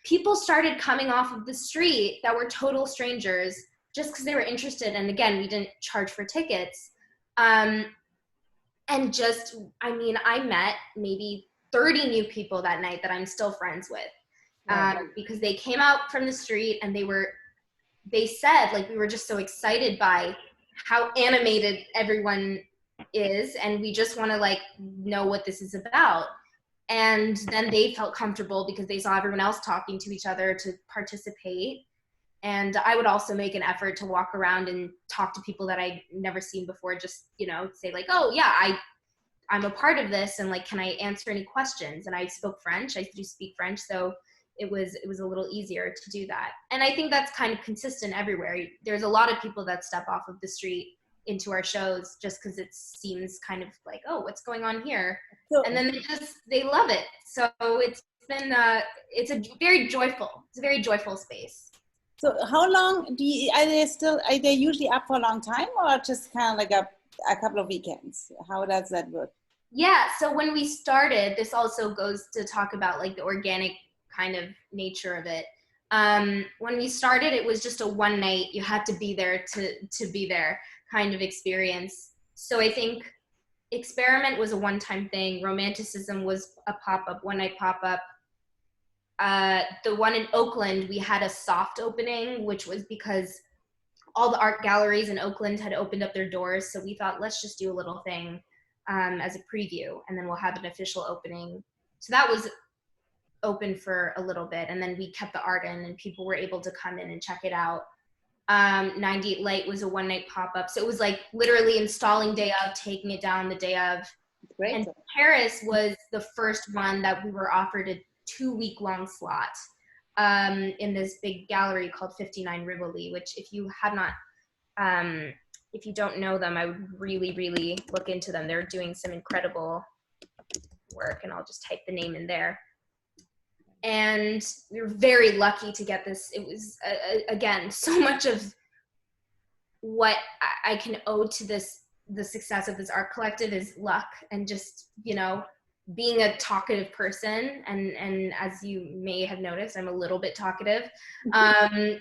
people started coming off of the street that were total strangers just because they were interested. And again, we didn't charge for tickets. And just, I met maybe 30 new people that night that I'm still friends with. Because they came out from the street and they said, like, we were just so excited by how animated everyone is. And we just want to, like, know what this is about. And then they felt comfortable because they saw everyone else talking to each other to participate. And I would also make an effort to walk around and talk to people that I'd never seen before, just, say like, oh yeah, I'm a part of this. And like, can I answer any questions? And I spoke French. I do speak French. So it was a little easier to do that. And I think that's kind of consistent everywhere. There's a lot of people that step off of the street into our shows just because it seems kind of like, oh, what's going on here? So, and then they love it. So it's been, it's a very joyful space. So how long are they usually up for a long time or just kind of like a couple of weekends? How does that work? Yeah, so when we started, this also goes to talk about like the organic kind of nature of it. When we started, it was just a one night, you had to be there to be there kind of experience. So I think Experiment was a one-time thing. Romanticism was a pop-up, one-night pop-up. The one in Oakland, we had a soft opening, which was because all the art galleries in Oakland had opened up their doors. So we thought, let's just do a little thing as a preview, and then we'll have an official opening. So that was open for a little bit, and then we kept the art in, and people were able to come in and check it out. 98 Light was a one-night pop-up. So it was like literally installing day of, taking it down the day of. Great. And Paris was the first one that we were offered a 2-week-long slot in this big gallery called 59 Rivoli, which if you don't know them, I would really, really look into them. They're doing some incredible work, and I'll just type the name in there. And we were very lucky to get this. It was, again, so much of what I can owe to the success of this art collective is luck and just, being a talkative person. And as you may have noticed, I'm a little bit talkative. And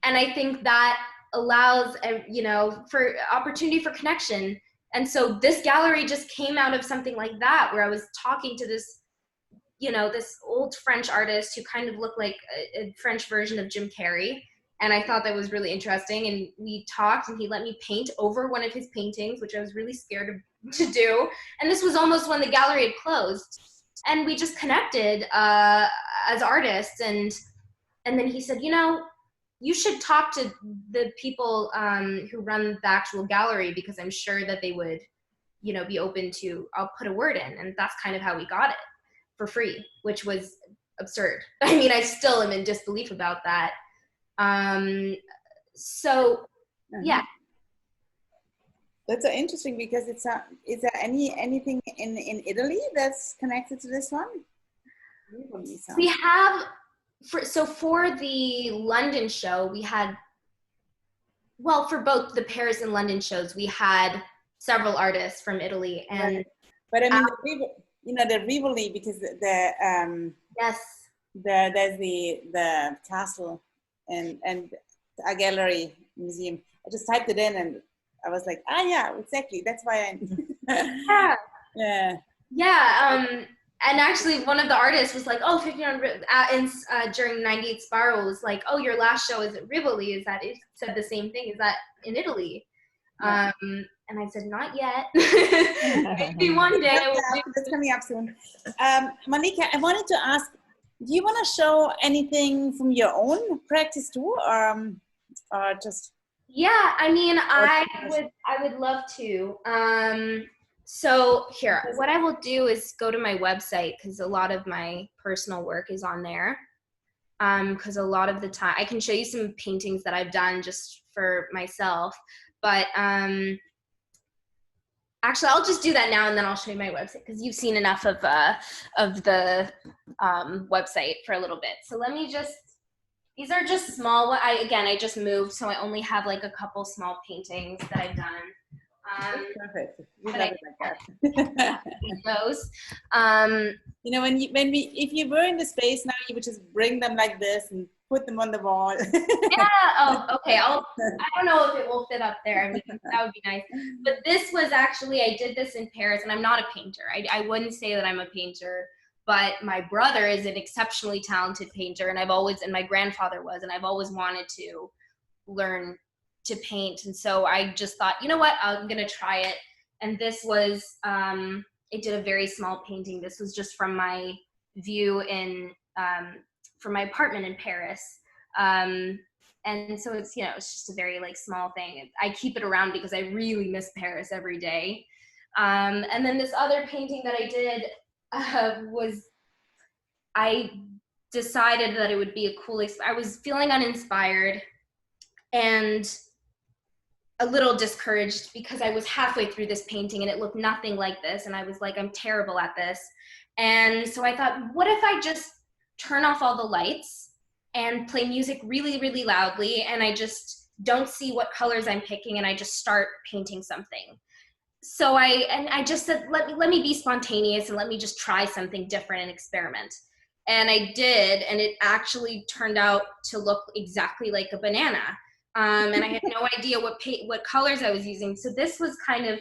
I think that allows, for opportunity for connection. And so this gallery just came out of something like that, where I was talking to this, this old French artist who kind of looked like a French version of Jim Carrey. And I thought that was really interesting. And we talked, and he let me paint over one of his paintings, which I was really scared to do. And this was almost when the gallery had closed. And we just connected as artists. And then he said, you should talk to the people who run the actual gallery, because I'm sure that they would, be open to, I'll put a word in. And that's kind of how we got it for free, which was absurd. I mean, I still am in disbelief about that. So yeah. That's interesting, because is there anything in Italy that's connected to this one? We have, for the London show, we had, well, for both the Paris and London shows, we had several artists from Italy. And right. But I mean, the Rivoli, because yes, there's the castle and a gallery museum. I just typed it in and I was like, yeah, exactly. That's why and actually one of the artists was like, oh, 59 during 98 Spiral was like, oh, your last show is at Rivoli. Is that, it said the same thing, is that in Italy? Yeah. And I said, not yet. Maybe one day. It's coming up soon. Mallika, I wanted to ask, do you want to show anything from your own practice too, or just? Yeah, I mean, I would love to. So here, what I will do is go to my website, because a lot of my personal work is on there. Because a lot of the time, I can show you some paintings that I've done just for myself, but Actually, I'll just do that now, and then I'll show you my website, because you've seen enough of the website for a little bit. So let me just, these are just small. I just moved, so I only have like a couple small paintings that I've done. Perfect. We but love it like that. those. You know, if you were in the space now, you would just bring them like this and put them on the wall. Yeah. Oh, okay. I don't know if it will fit up there. I mean, that would be nice. But this was actually, I did this in Paris, and I'm not a painter. I wouldn't say that I'm a painter, but my brother is an exceptionally talented painter, and my grandfather was, and I've always wanted to learn to paint. And so I just thought, you know what, I'm going to try it. And this was, I did a very small painting. This was just from my view from my apartment in Paris. And so it's, it's just a very like small thing. I keep it around because I really miss Paris every day. And then this other painting that I did I decided that it would be a cool, I was feeling uninspired and a little discouraged because I was halfway through this painting and it looked nothing like this. And I was like, I'm terrible at this. And so I thought, what if I just turn off all the lights and play music really, really loudly, and I just don't see what colors I'm picking, and I just start painting something. So I just said, let me be spontaneous and let me just try something different and experiment. And I did, and it actually turned out to look exactly like a banana. And I had no idea what colors I was using. So this was kind of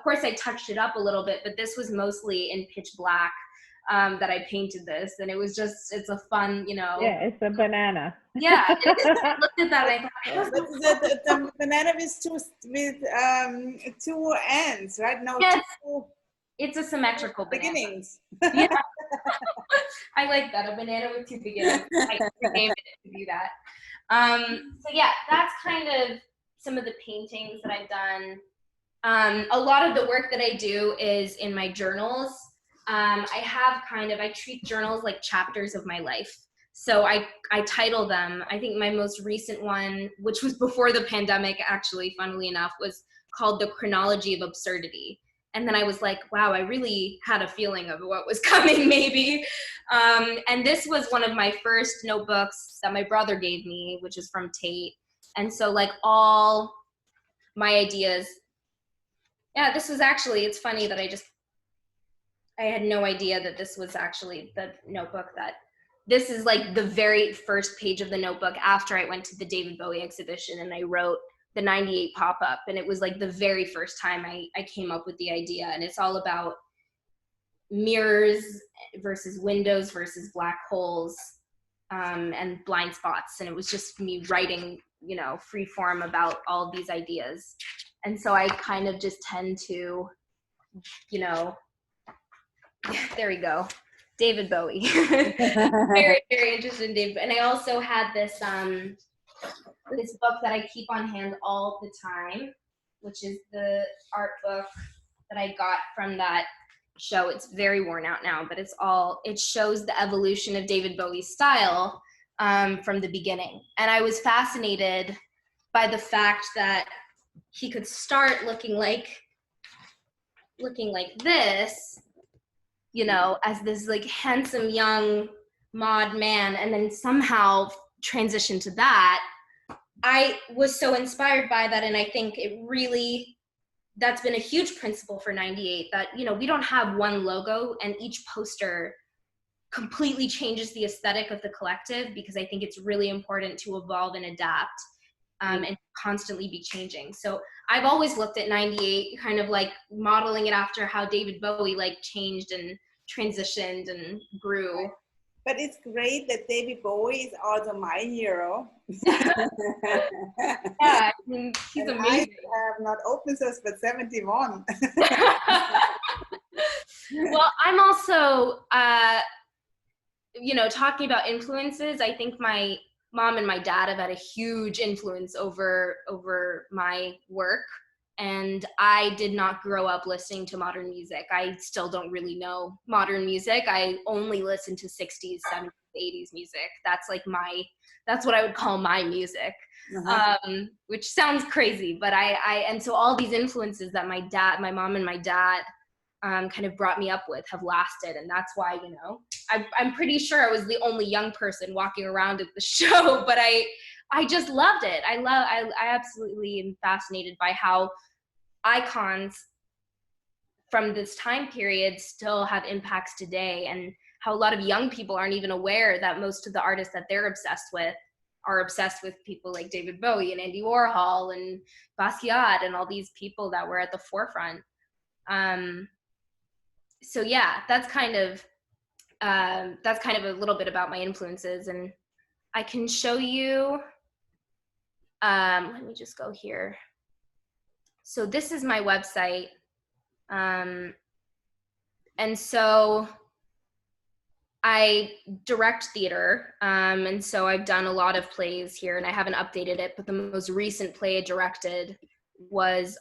course I touched it up a little bit, but this was mostly in pitch black that I painted this. And it was just, it's a fun, Yeah, it's a banana. Yeah, I looked at that and I thought, the banana with two ends, right? No, yes, two it's a symmetrical beginnings. Yeah. I like that, a banana with two beginnings. I renamed it to do that. So yeah, that's kind of some of the paintings that I've done. A lot of the work that I do is in my journals. I treat journals like chapters of my life. So I title them. I think my most recent one, which was before the pandemic, actually, funnily enough, was called The Chronology of Absurdity. And then I was like, wow, I really had a feeling of what was coming, maybe. And this was one of my first notebooks that my brother gave me, which is from Tate. And so like all my ideas, this was actually, it's funny that I had no idea that this was actually the notebook this is like the very first page of the notebook after I went to the David Bowie exhibition and I wrote the 98 pop-up, and it was like the very first time I came up with the idea. And it's all about mirrors versus windows versus black holes and blind spots. And it was just me writing, free form about all these ideas. And so I kind of just tend to, there we go, David Bowie. Very, very interested in David. And I also had this book that I keep on hand all the time, which is the art book that I got from that show. It's very worn out now, but it shows the evolution of David Bowie's style from the beginning. And I was fascinated by the fact that he could start looking like this, as this like handsome young mod man, and then somehow transition to that. I was so inspired by that, and I think that's been a huge principle for 98, that, we don't have one logo, and each poster completely changes the aesthetic of the collective, because I think it's really important to evolve and adapt and constantly be changing. So I've always looked at 98 kind of like modeling it after how David Bowie like changed and transitioned and grew. But it's great that David Bowie is also my hero. Yeah, he's amazing. I have not open source, but 71. Well, I'm also, talking about influences. I think my mom and my dad have had a huge influence over my work. And I did not grow up listening to modern music. I still don't really know modern music. I only listen to 60s, 70s, 80s music. That's like that's what I would call my music, which sounds crazy, but and so all these influences that my mom and my dad kind of brought me up with have lasted. And that's why, you know, I'm pretty sure I was the only young person walking around at the show, but I just loved it. I absolutely am fascinated by how icons from this time period still have impacts today, and how a lot of young people aren't even aware that most of the artists that they're obsessed with are obsessed with people like David Bowie and Andy Warhol and Basquiat and all these people that were at the forefront. So yeah, that's kind of a little bit about my influences, and I can show you, let me just go here. So this is my website. And so I direct theater. And so I've done a lot of plays here, and I haven't updated it, but the most recent play I directed was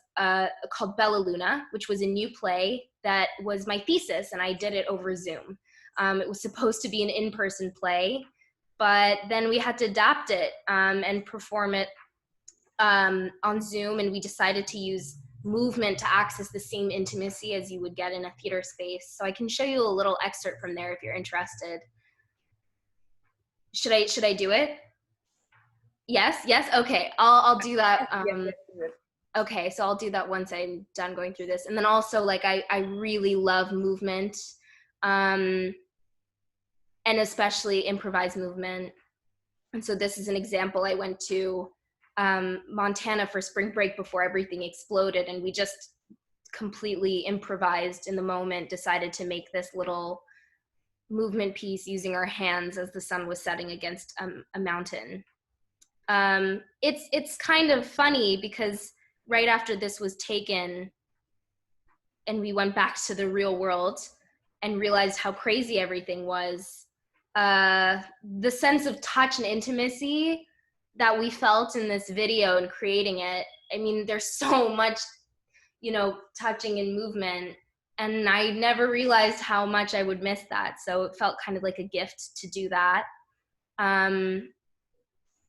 called Bella Luna, which was a new play that was my thesis, and I did it over Zoom. It was supposed to be an in-person play, but then we had to adapt it and perform it on Zoom, and we decided to use movement to access the same intimacy as you would get in a theater space. So I can show you a little excerpt from there if you're interested. Should I do it? Yes. Okay, I'll do that. Okay, so I'll do that once I'm done going through this. And then also, like, I really love movement, and especially improvised movement. And so this is an example. I went to Montana for spring break before everything exploded, and we just completely improvised in the moment, decided to make this little movement piece using our hands as the sun was setting against a mountain. It's kind of funny because right after this was taken and we went back to the real world and realized how crazy everything was, the sense of touch and intimacy that we felt in this video and creating it, I mean, there's so much, you know, touching and movement, and I never realized how much I would miss that. So it felt kind of like a gift to do that.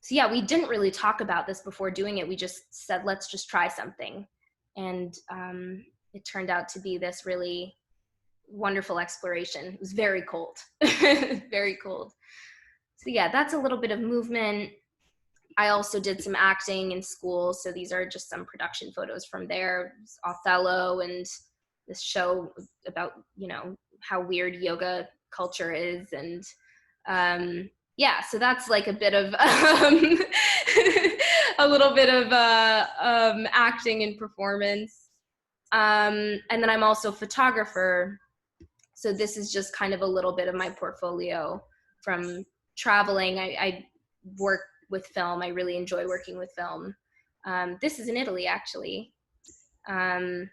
So yeah, we didn't really talk about this before doing it. We just said, let's just try something. And it turned out to be this really wonderful exploration. It was very cold, very cold. So yeah, that's a little bit of movement. I also did some acting in school. So these are just some production photos from there. Othello and this show about, you know, how weird yoga culture is. And yeah, so that's like a bit of a little bit of acting and performance. And then I'm also a photographer. So this is just kind of a little bit of my portfolio from traveling. I work with film. I really enjoy working with film. This is in Italy, actually. And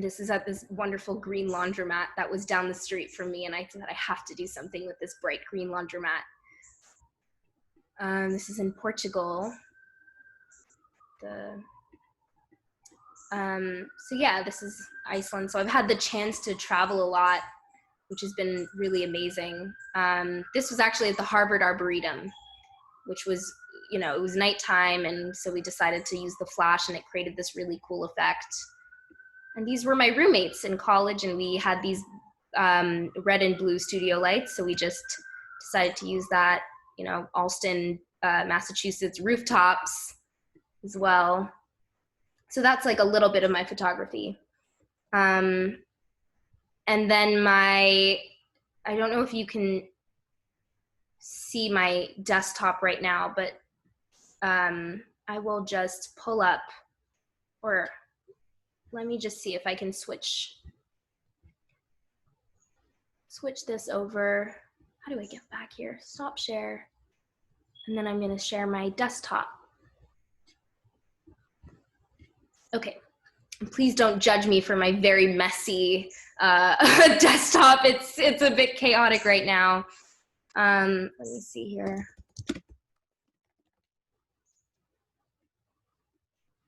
this is at this wonderful green laundromat that was down the street from me, and I thought I have to do something with this bright green laundromat. This is in Portugal. So yeah, this is Iceland. So I've had the chance to travel a lot, which has been really amazing. This was actually at the Harvard Arboretum, which was, you know, it was nighttime, and so we decided to use the flash, and it created this really cool effect. And these were my roommates in college, and we had these red and blue studio lights, so we just decided to use that, you know, Allston, Massachusetts rooftops as well. So that's like a little bit of my photography. And then I don't know if you can see my desktop right now, but I will just pull up, or let me just see if I can switch this over. How do I get back here? Stop share. And then I'm going to share my desktop. Okay. Please don't judge me for my very messy desktop. It's a bit chaotic right now. Let me see here.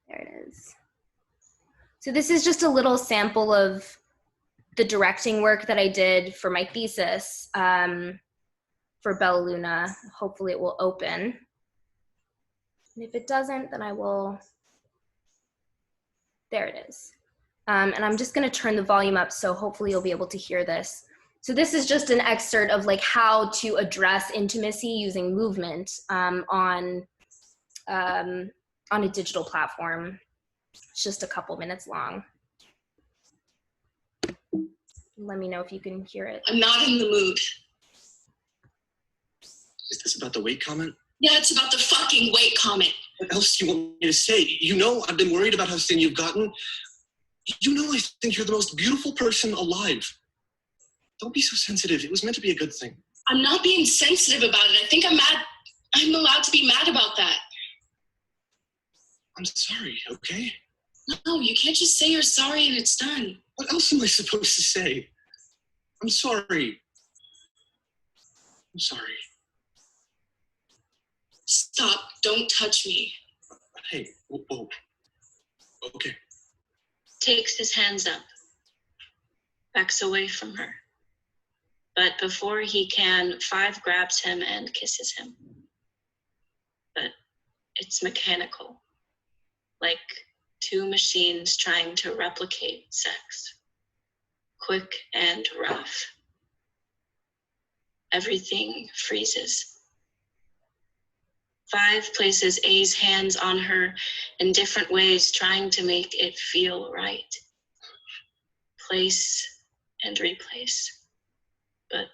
There it is. So this is just a little sample of the directing work that I did for my thesis for Bella Luna. Hopefully it will open. And if it doesn't, then I will, there it is. And I'm just gonna turn the volume up so hopefully you'll be able to hear this. So this is just an excerpt of like how to address intimacy using movement on a digital platform. It's just a couple minutes long. Let me know if you can hear it. I'm not in the mood. Is this about the weight comment? Yeah, it's about the fucking weight comment. What else do you want me to say? You know I've been worried about how thin you've gotten. You know I think you're the most beautiful person alive. Don't be so sensitive. It was meant to be a good thing. I'm not being sensitive about it. I think I'm mad. I'm allowed to be mad about that. I'm sorry, okay? No, you can't just say you're sorry and it's done. What else am I supposed to say? I'm sorry. I'm sorry. Stop. Don't touch me. Hey, whoa. Okay. Takes his hands up, backs away from her. But before he can, Five grabs him and kisses him. But it's mechanical, like two machines trying to replicate sex. Quick and rough. Everything freezes. Five places A's hands on her in different ways, trying to make it feel right. Place and replace, but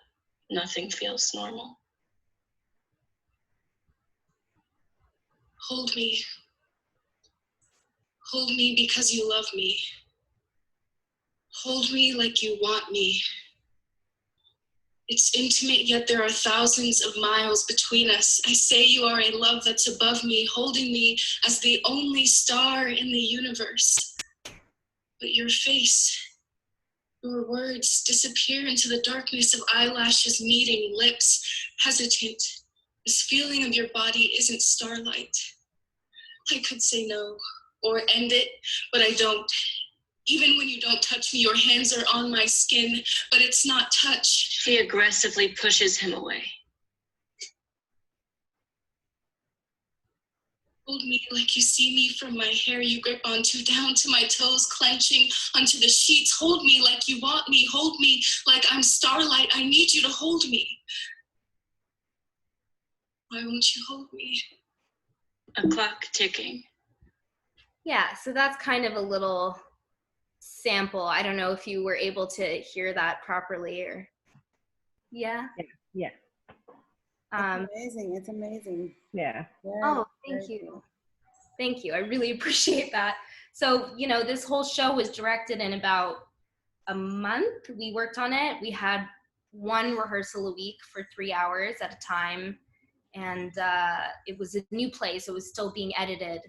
nothing feels normal. Hold me. Hold me because you love me. Hold me like you want me. It's intimate, yet there are thousands of miles between us. I say you are a love that's above me, holding me as the only star in the universe. But your face, your words disappear into the darkness of eyelashes meeting, lips hesitant. This feeling of your body isn't starlight. I could say no or end it, but I don't. Even when you don't touch me, your hands are on my skin, but it's not touch. She aggressively pushes him away. Hold me like you see me from my hair you grip onto, down to my toes, clenching onto the sheets. Hold me like you want me. Hold me like I'm starlight. I need you to hold me. Why won't you hold me? A clock ticking. Yeah, so that's kind of a little sample. I don't know if you were able to hear that properly or yeah. Yeah. It's amazing. Yeah. Oh, thank you. Thank you. I really appreciate that. So, you know, this whole show was directed in about a month. We worked on it. We had one rehearsal a week for 3 hours at a time. And it was a new play, so it was still being edited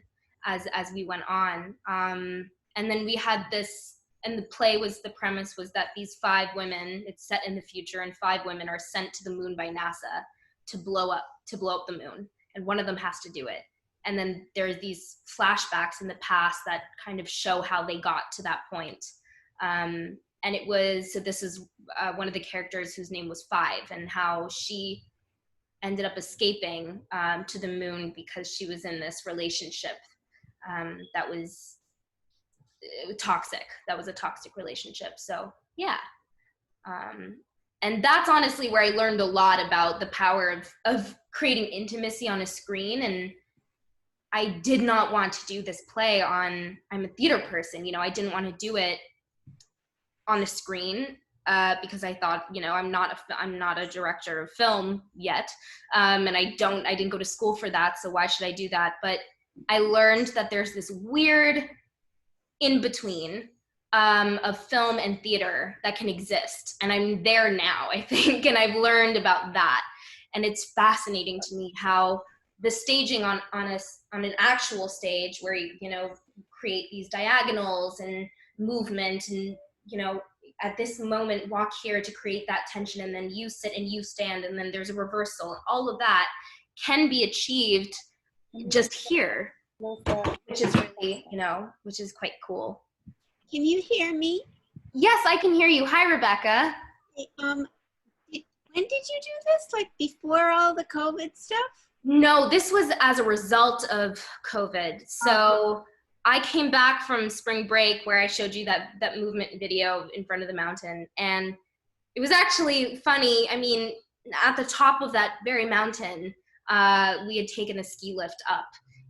as we went on. And then we had this, and the play was, the premise was that these 5 women, it's set in the future, and 5 women are sent to the moon by NASA to blow up the moon. And one of them has to do it. And then there's these flashbacks in the past that kind of show how they got to that point. And it was, so this is one of the characters whose name was Five, and how she ended up escaping to the moon because she was in this relationship that was toxic. That was a toxic relationship. So yeah. And that's honestly where I learned a lot about the power of creating intimacy on a screen. And I did not want to do this play on, I'm a theater person, you know, I didn't want to do it on a screen because I thought, you know, I'm not a director of film yet. And I didn't go to school for that. So why should I do that? But I learned that there's this weird in between of film and theater that can exist. And I'm there now, I think, and I've learned about that. And it's fascinating to me how the staging on an actual stage where you know, create these diagonals and movement and, you know, at this moment walk here to create that tension, and then you sit and you stand, and then there's a reversal. All of that can be achieved just here, which is really, you know, which is quite cool. Can you hear me? Yes, I can hear you. Hi, Rebecca. When did you do this? Like before all the COVID stuff? No, this was as a result of COVID. So I came back from spring break where I showed you that movement video in front of the mountain. And it was actually funny. I mean, at the top of that very mountain, we had taken a ski lift up.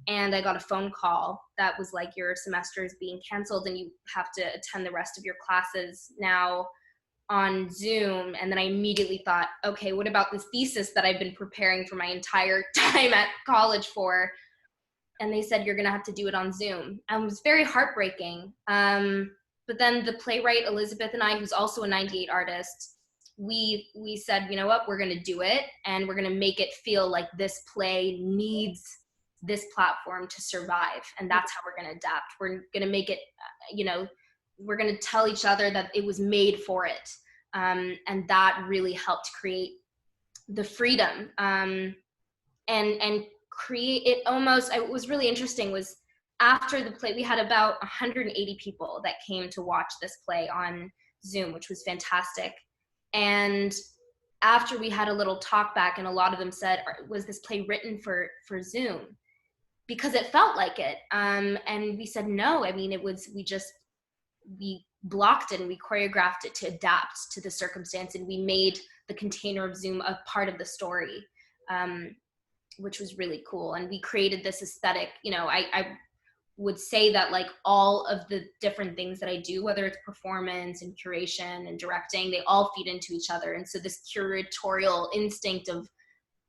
And I got a phone call that was like, your semester is being canceled and you have to attend the rest of your classes now on Zoom. And then I immediately thought, okay, what about this thesis that I've been preparing for my entire time at college for? And they said, you're gonna have to do it on Zoom. And it was very heartbreaking. But then the playwright Elizabeth and I, who's also a 98 artist, we said, you know what, we're gonna do it. And we're gonna make it feel like this play needs this platform to survive, and that's how we're going to adapt. We're going to make it, we're going to tell each other that it was made for it, and that really helped create the freedom and create it. Almost, it was really interesting. Was after the play, we had about 180 people that came to watch this play on Zoom, which was fantastic. And after we had a little talk back, and a lot of them said, was this play written for Zoom? Because it felt like it. And we said, no, I mean, we blocked it and we choreographed it to adapt to the circumstance, and we made the container of Zoom a part of the story, which was really cool. And we created this aesthetic, I would say that like all of the different things that I do, whether it's performance and curation and directing, they all feed into each other. And so this curatorial instinct of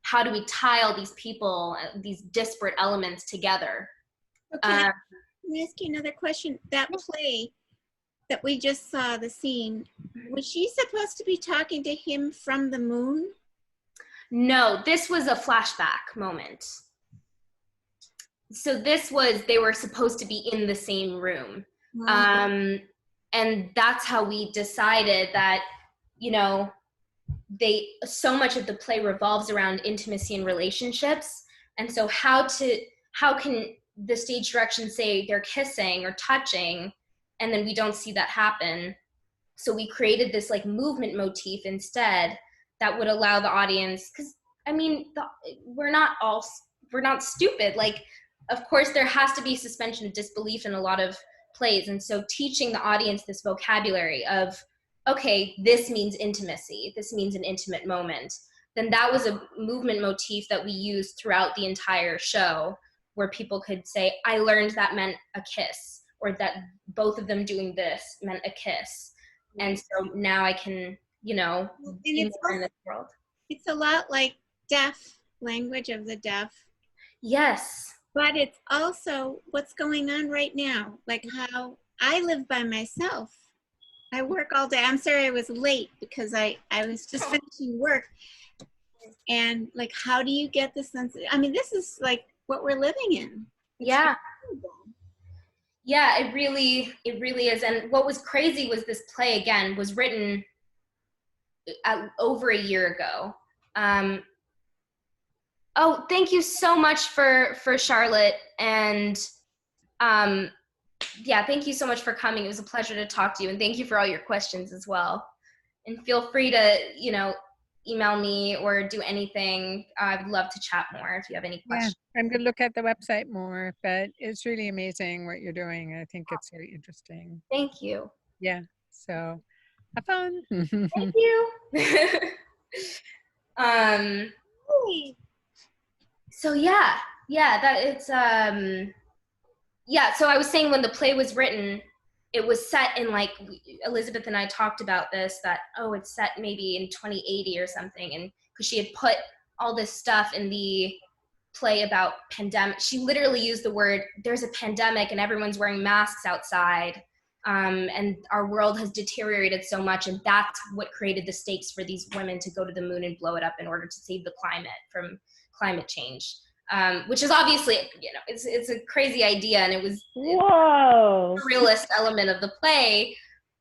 how do we tie all these people, these disparate elements together? Okay, let me ask you another question. That play that we just saw, the scene, was she supposed to be talking to him from the moon? No, this was a flashback moment. So they were supposed to be in the same room. Wow. And that's how we decided that, so much of the play revolves around intimacy and relationships. And so how can the stage direction say they're kissing or touching, and then we don't see that happen? So we created this like movement motif instead that would allow the audience, because I mean, we're not stupid. Like, of course there has to be suspension of disbelief in a lot of plays. And so teaching the audience this vocabulary of, okay, this means intimacy, this means an intimate moment, then that was a movement motif that we used throughout the entire show, where people could say, I learned that meant a kiss, or that both of them doing this meant a kiss. And so now I can, be more in this world. It's a lot like deaf, language of the deaf. Yes. But it's also what's going on right now, like how I live by myself. I work all day. I'm sorry I was late because I was just finishing work. And like, how do you get the sense I mean, this is like what we're living in. It's Yeah, it really is. And what was crazy was this play, again, was written over a year ago. Oh, thank you so much for Charlotte. And yeah, thank you so much for coming. It was a pleasure to talk to you. And thank you for all your questions as well. And feel free to, email me or do anything. I'd love to chat more if you have any questions. Yeah, I'm going to look at the website more, but it's really amazing what you're doing. I think it's very interesting. Thank you. Yeah, so have fun. Thank you. So that it's, so I was saying when the play was written, it was set in like, Elizabeth and I talked about this, that, it's set maybe in 2080 or something. And because she had put all this stuff in the play about pandemic, she literally used the word, there's a pandemic and everyone's wearing masks outside. And our world has deteriorated so much. And that's what created the stakes for these women to go to the moon and blow it up in order to save the climate from climate change. Which is obviously, it's a crazy idea, and it was Whoa. the realist element of the play.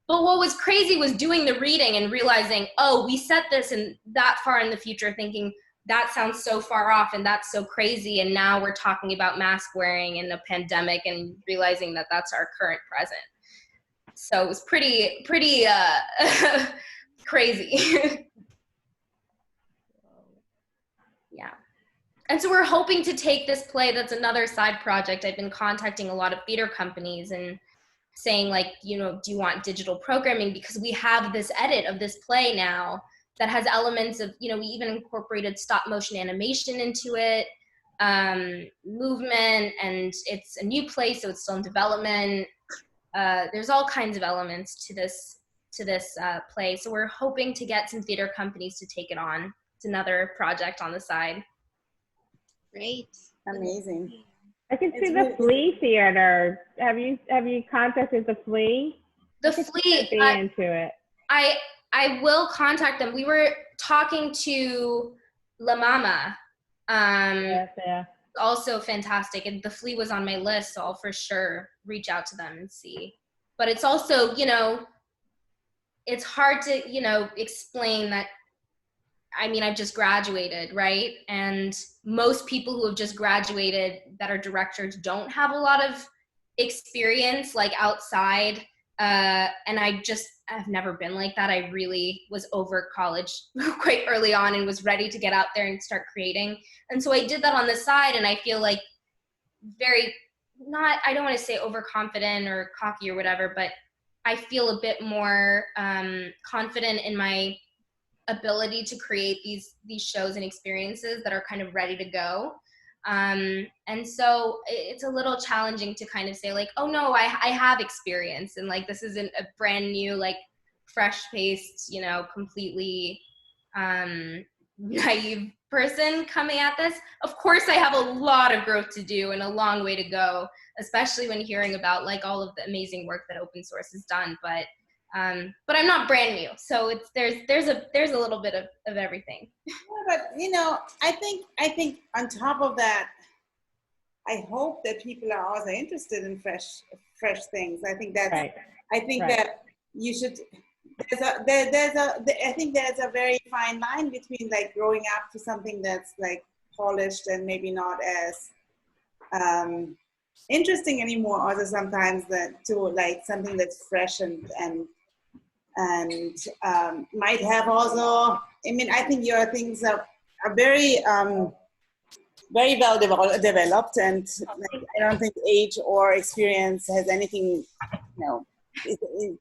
But what was crazy was doing the reading and realizing, we set this in that far in the future, thinking that sounds so far off and that's so crazy. And now we're talking about mask wearing and a pandemic and realizing that that's our current present. So it was pretty crazy. Yeah. And so we're hoping to take this play, that's another side project. I've been contacting a lot of theater companies and saying like, you know, do you want digital programming? Because we have this edit of this play now that has elements of, you know, we even incorporated stop motion animation into it, movement, and it's a new play, so it's still in development. There's all kinds of elements to this play. So we're hoping to get some theater companies to take it on. It's another project on the side. Great. Amazing. I can see the Flea Theater. Have you contacted the Flea? The Flea. Be into it. I will contact them. We were talking to La Mama. Yes, yeah. Also fantastic, and the Flea was on my list, so I'll for sure reach out to them and see. But it's also, you know, it's hard to, you know, explain that. I mean, I've just graduated, right? And most people who have just graduated that are directors don't have a lot of experience like outside. And I've never been like that. I really was over college quite early on and was ready to get out there and start creating. And so I did that on the side, and I feel like I don't want to say overconfident or cocky or whatever, but I feel a bit more confident in my ability to create these shows and experiences that are kind of ready to go. And so it's a little challenging to kind of say like, oh no, I have experience, and like this isn't a brand new, like fresh-faced, you know, completely naive person coming at this. Of course I have a lot of growth to do and a long way to go, especially when hearing about like all of the amazing work that open source has done, but I'm not brand new, so there's a little bit of everything. Yeah, but you know, I think on top of that, I hope that people are also interested in fresh things. I think that's right. I think right. That you should. I think there's a very fine line between like growing up to something that's like polished and maybe not as interesting anymore, also sometimes to like something that's fresh and might have also, I mean, I think your things are very very well developed, and like, I don't think age or experience has anything, you know, it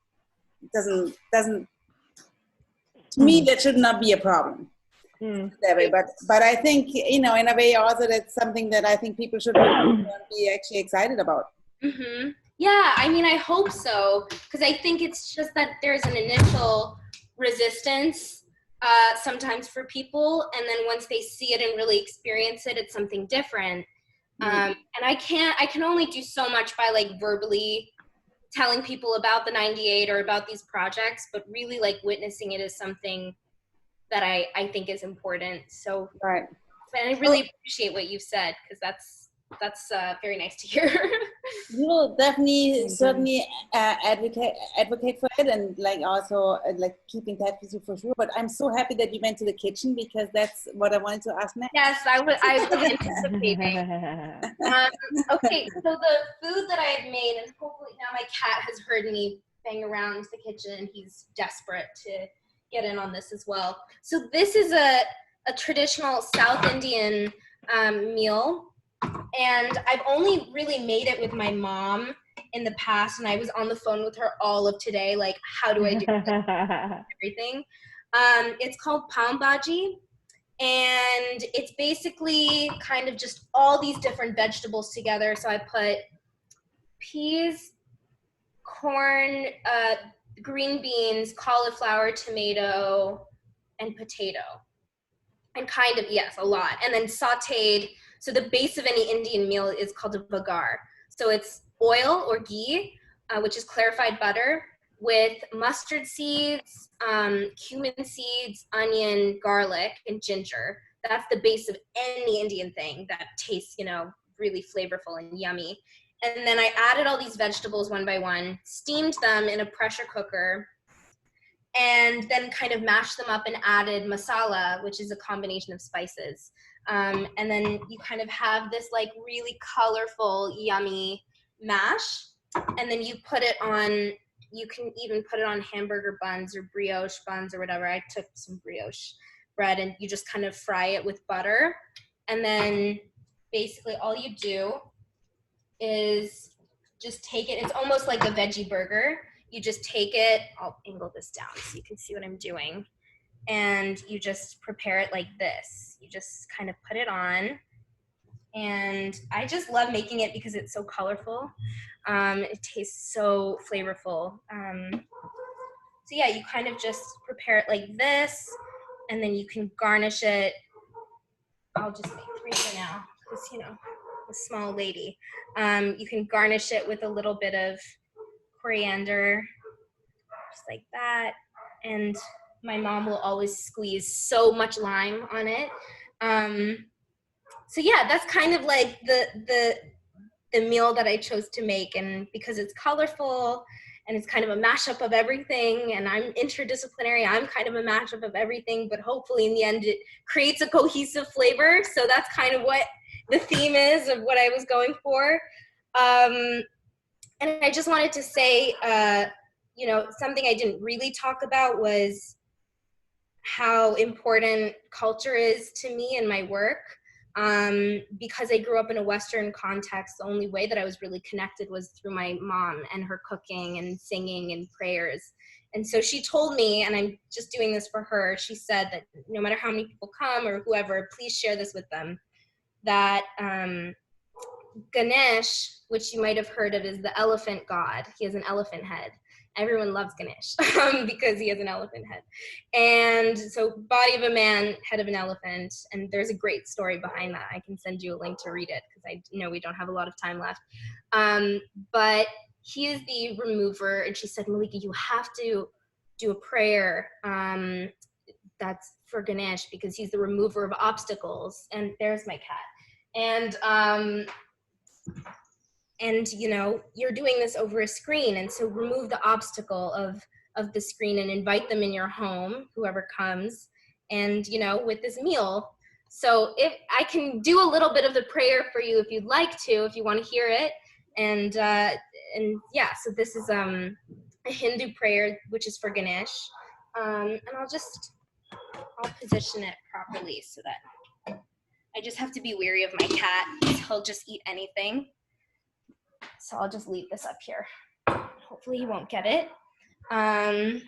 doesn't to me that should not be a problem. But I think, you know, in a way also that's something that I think people should be actually excited about. Mm-hmm. Yeah, I mean, I hope so, because I think it's just that there's an initial resistance sometimes for people, and then once they see it and really experience it, it's something different. And I can only do so much by like verbally telling people about the 98 or about these projects, but really like witnessing it is something that I think is important. So, right. And I really appreciate what you've said, because that's very nice to hear. You will definitely, certainly advocate for it, and like also like keep in touch with you for sure. But I'm so happy that you went to the kitchen, because that's what I wanted to ask next. Yes, I was anticipating. Okay, so the food that I have made, and hopefully now my cat has heard me bang around the kitchen. He's desperate to get in on this as well. So this is a traditional South Indian meal. And I've only really made it with my mom in the past, and I was on the phone with her all of today, like, how do I do everything? It's called Bhaji, and it's basically kind of just all these different vegetables together. So I put peas, corn, green beans, cauliflower, tomato, and potato. And kind of, yes, a lot. And then sauteed. So the base of any Indian meal is called a vagar. So it's oil or ghee, which is clarified butter, with mustard seeds, cumin seeds, onion, garlic, and ginger. That's the base of any Indian thing that tastes, you know, really flavorful and yummy. And then I added all these vegetables one by one, steamed them in a pressure cooker, and then kind of mashed them up and added masala, which is a combination of spices. And then you kind of have this like really colorful, yummy mash. And then you put it on you can even put it on hamburger buns or brioche buns or whatever. I took some brioche bread, and you just kind of fry it with butter. And then basically all you do is just take it. It's almost like a veggie burger. You just take it, I'll angle this down so you can see what I'm doing. And you just prepare it like this. You just kind of put it on. And I just love making it because it's so colorful. It tastes so flavorful. So yeah, you kind of just prepare it like this, and then you can garnish it. I'll just make 3 for now, because, you know, a small lady. You can garnish it with a little bit of coriander, just like that. And my mom will always squeeze so much lime on it. So yeah, that's kind of like the meal that I chose to make. And because it's colorful and it's kind of a mashup of everything, and I'm interdisciplinary, I'm kind of a mashup of everything, but hopefully in the end it creates a cohesive flavor. So that's kind of what the theme is of what I was going for. And I just wanted to say, you know, something I didn't really talk about was how important culture is to me in my work. Because I grew up in a Western context, the only way that I was really connected was through my mom and her cooking and singing and prayers. And so she told me, and I'm just doing this for her, she said that no matter how many people come or whoever, please share this with them, that Ganesh, which you might have heard of, is the elephant god. He has an elephant head. Everyone loves Ganesh because he has an elephant head. And so body of a man, head of an elephant. And there's a great story behind that. I can send you a link to read it because I know we don't have a lot of time left. But he is the remover. And she said, Mallika, you have to do a prayer that's for Ganesh because he's the remover of obstacles. And there's my cat. And you know, you're doing this over a screen, and so remove the obstacle of the screen and invite them in your home, whoever comes, and you know, with this meal. So if I can do a little bit of the prayer for you if you'd like to, if you want to hear it. And yeah, so this is a Hindu prayer which is for Ganesh. And I'll position it properly so that I just have to be wary of my cat. He'll just eat anything. So I'll just leave this up here. Hopefully he won't get it. And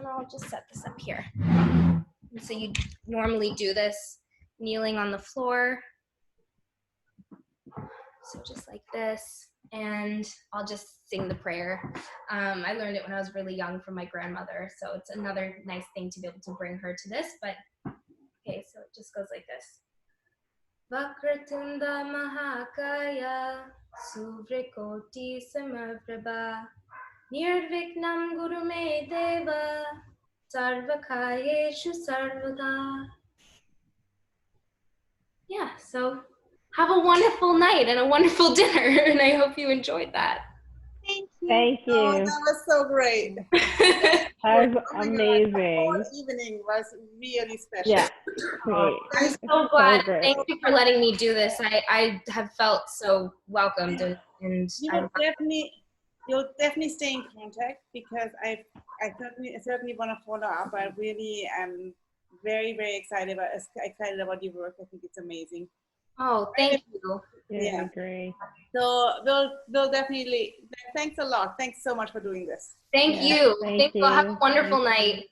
I'll just set this up here. And so you normally do this kneeling on the floor. So just like this. And I'll just sing the prayer. I learned it when I was really young from my grandmother. So it's another nice thing to be able to bring her to this. But okay, so it just goes like this. Vakratunda Mahakaya Suvrikoti Samaprabha Nirviknam Guru Me Deva Sarvakayeshu Sarvada. Yeah, so have a wonderful night and a wonderful dinner, and I hope you enjoyed that. Thank you. Thank you. Oh, that was so great. That was amazing. The whole evening was really special. Yeah. Great. I'm so glad. great. Thank you for letting me do this. I have felt so welcomed, and You'll definitely stay in contact because I certainly want to follow up. I really am very, very excited about your work. I think it's amazing. Oh, thank you. Yeah, great. So we'll definitely, thanks a lot. Thanks so much for doing this. Thank Yeah, you. thank you. Have a wonderful night.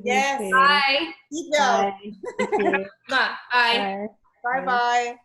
Yes. Bye. Eat well. Bye. Bye. Bye. Bye-bye.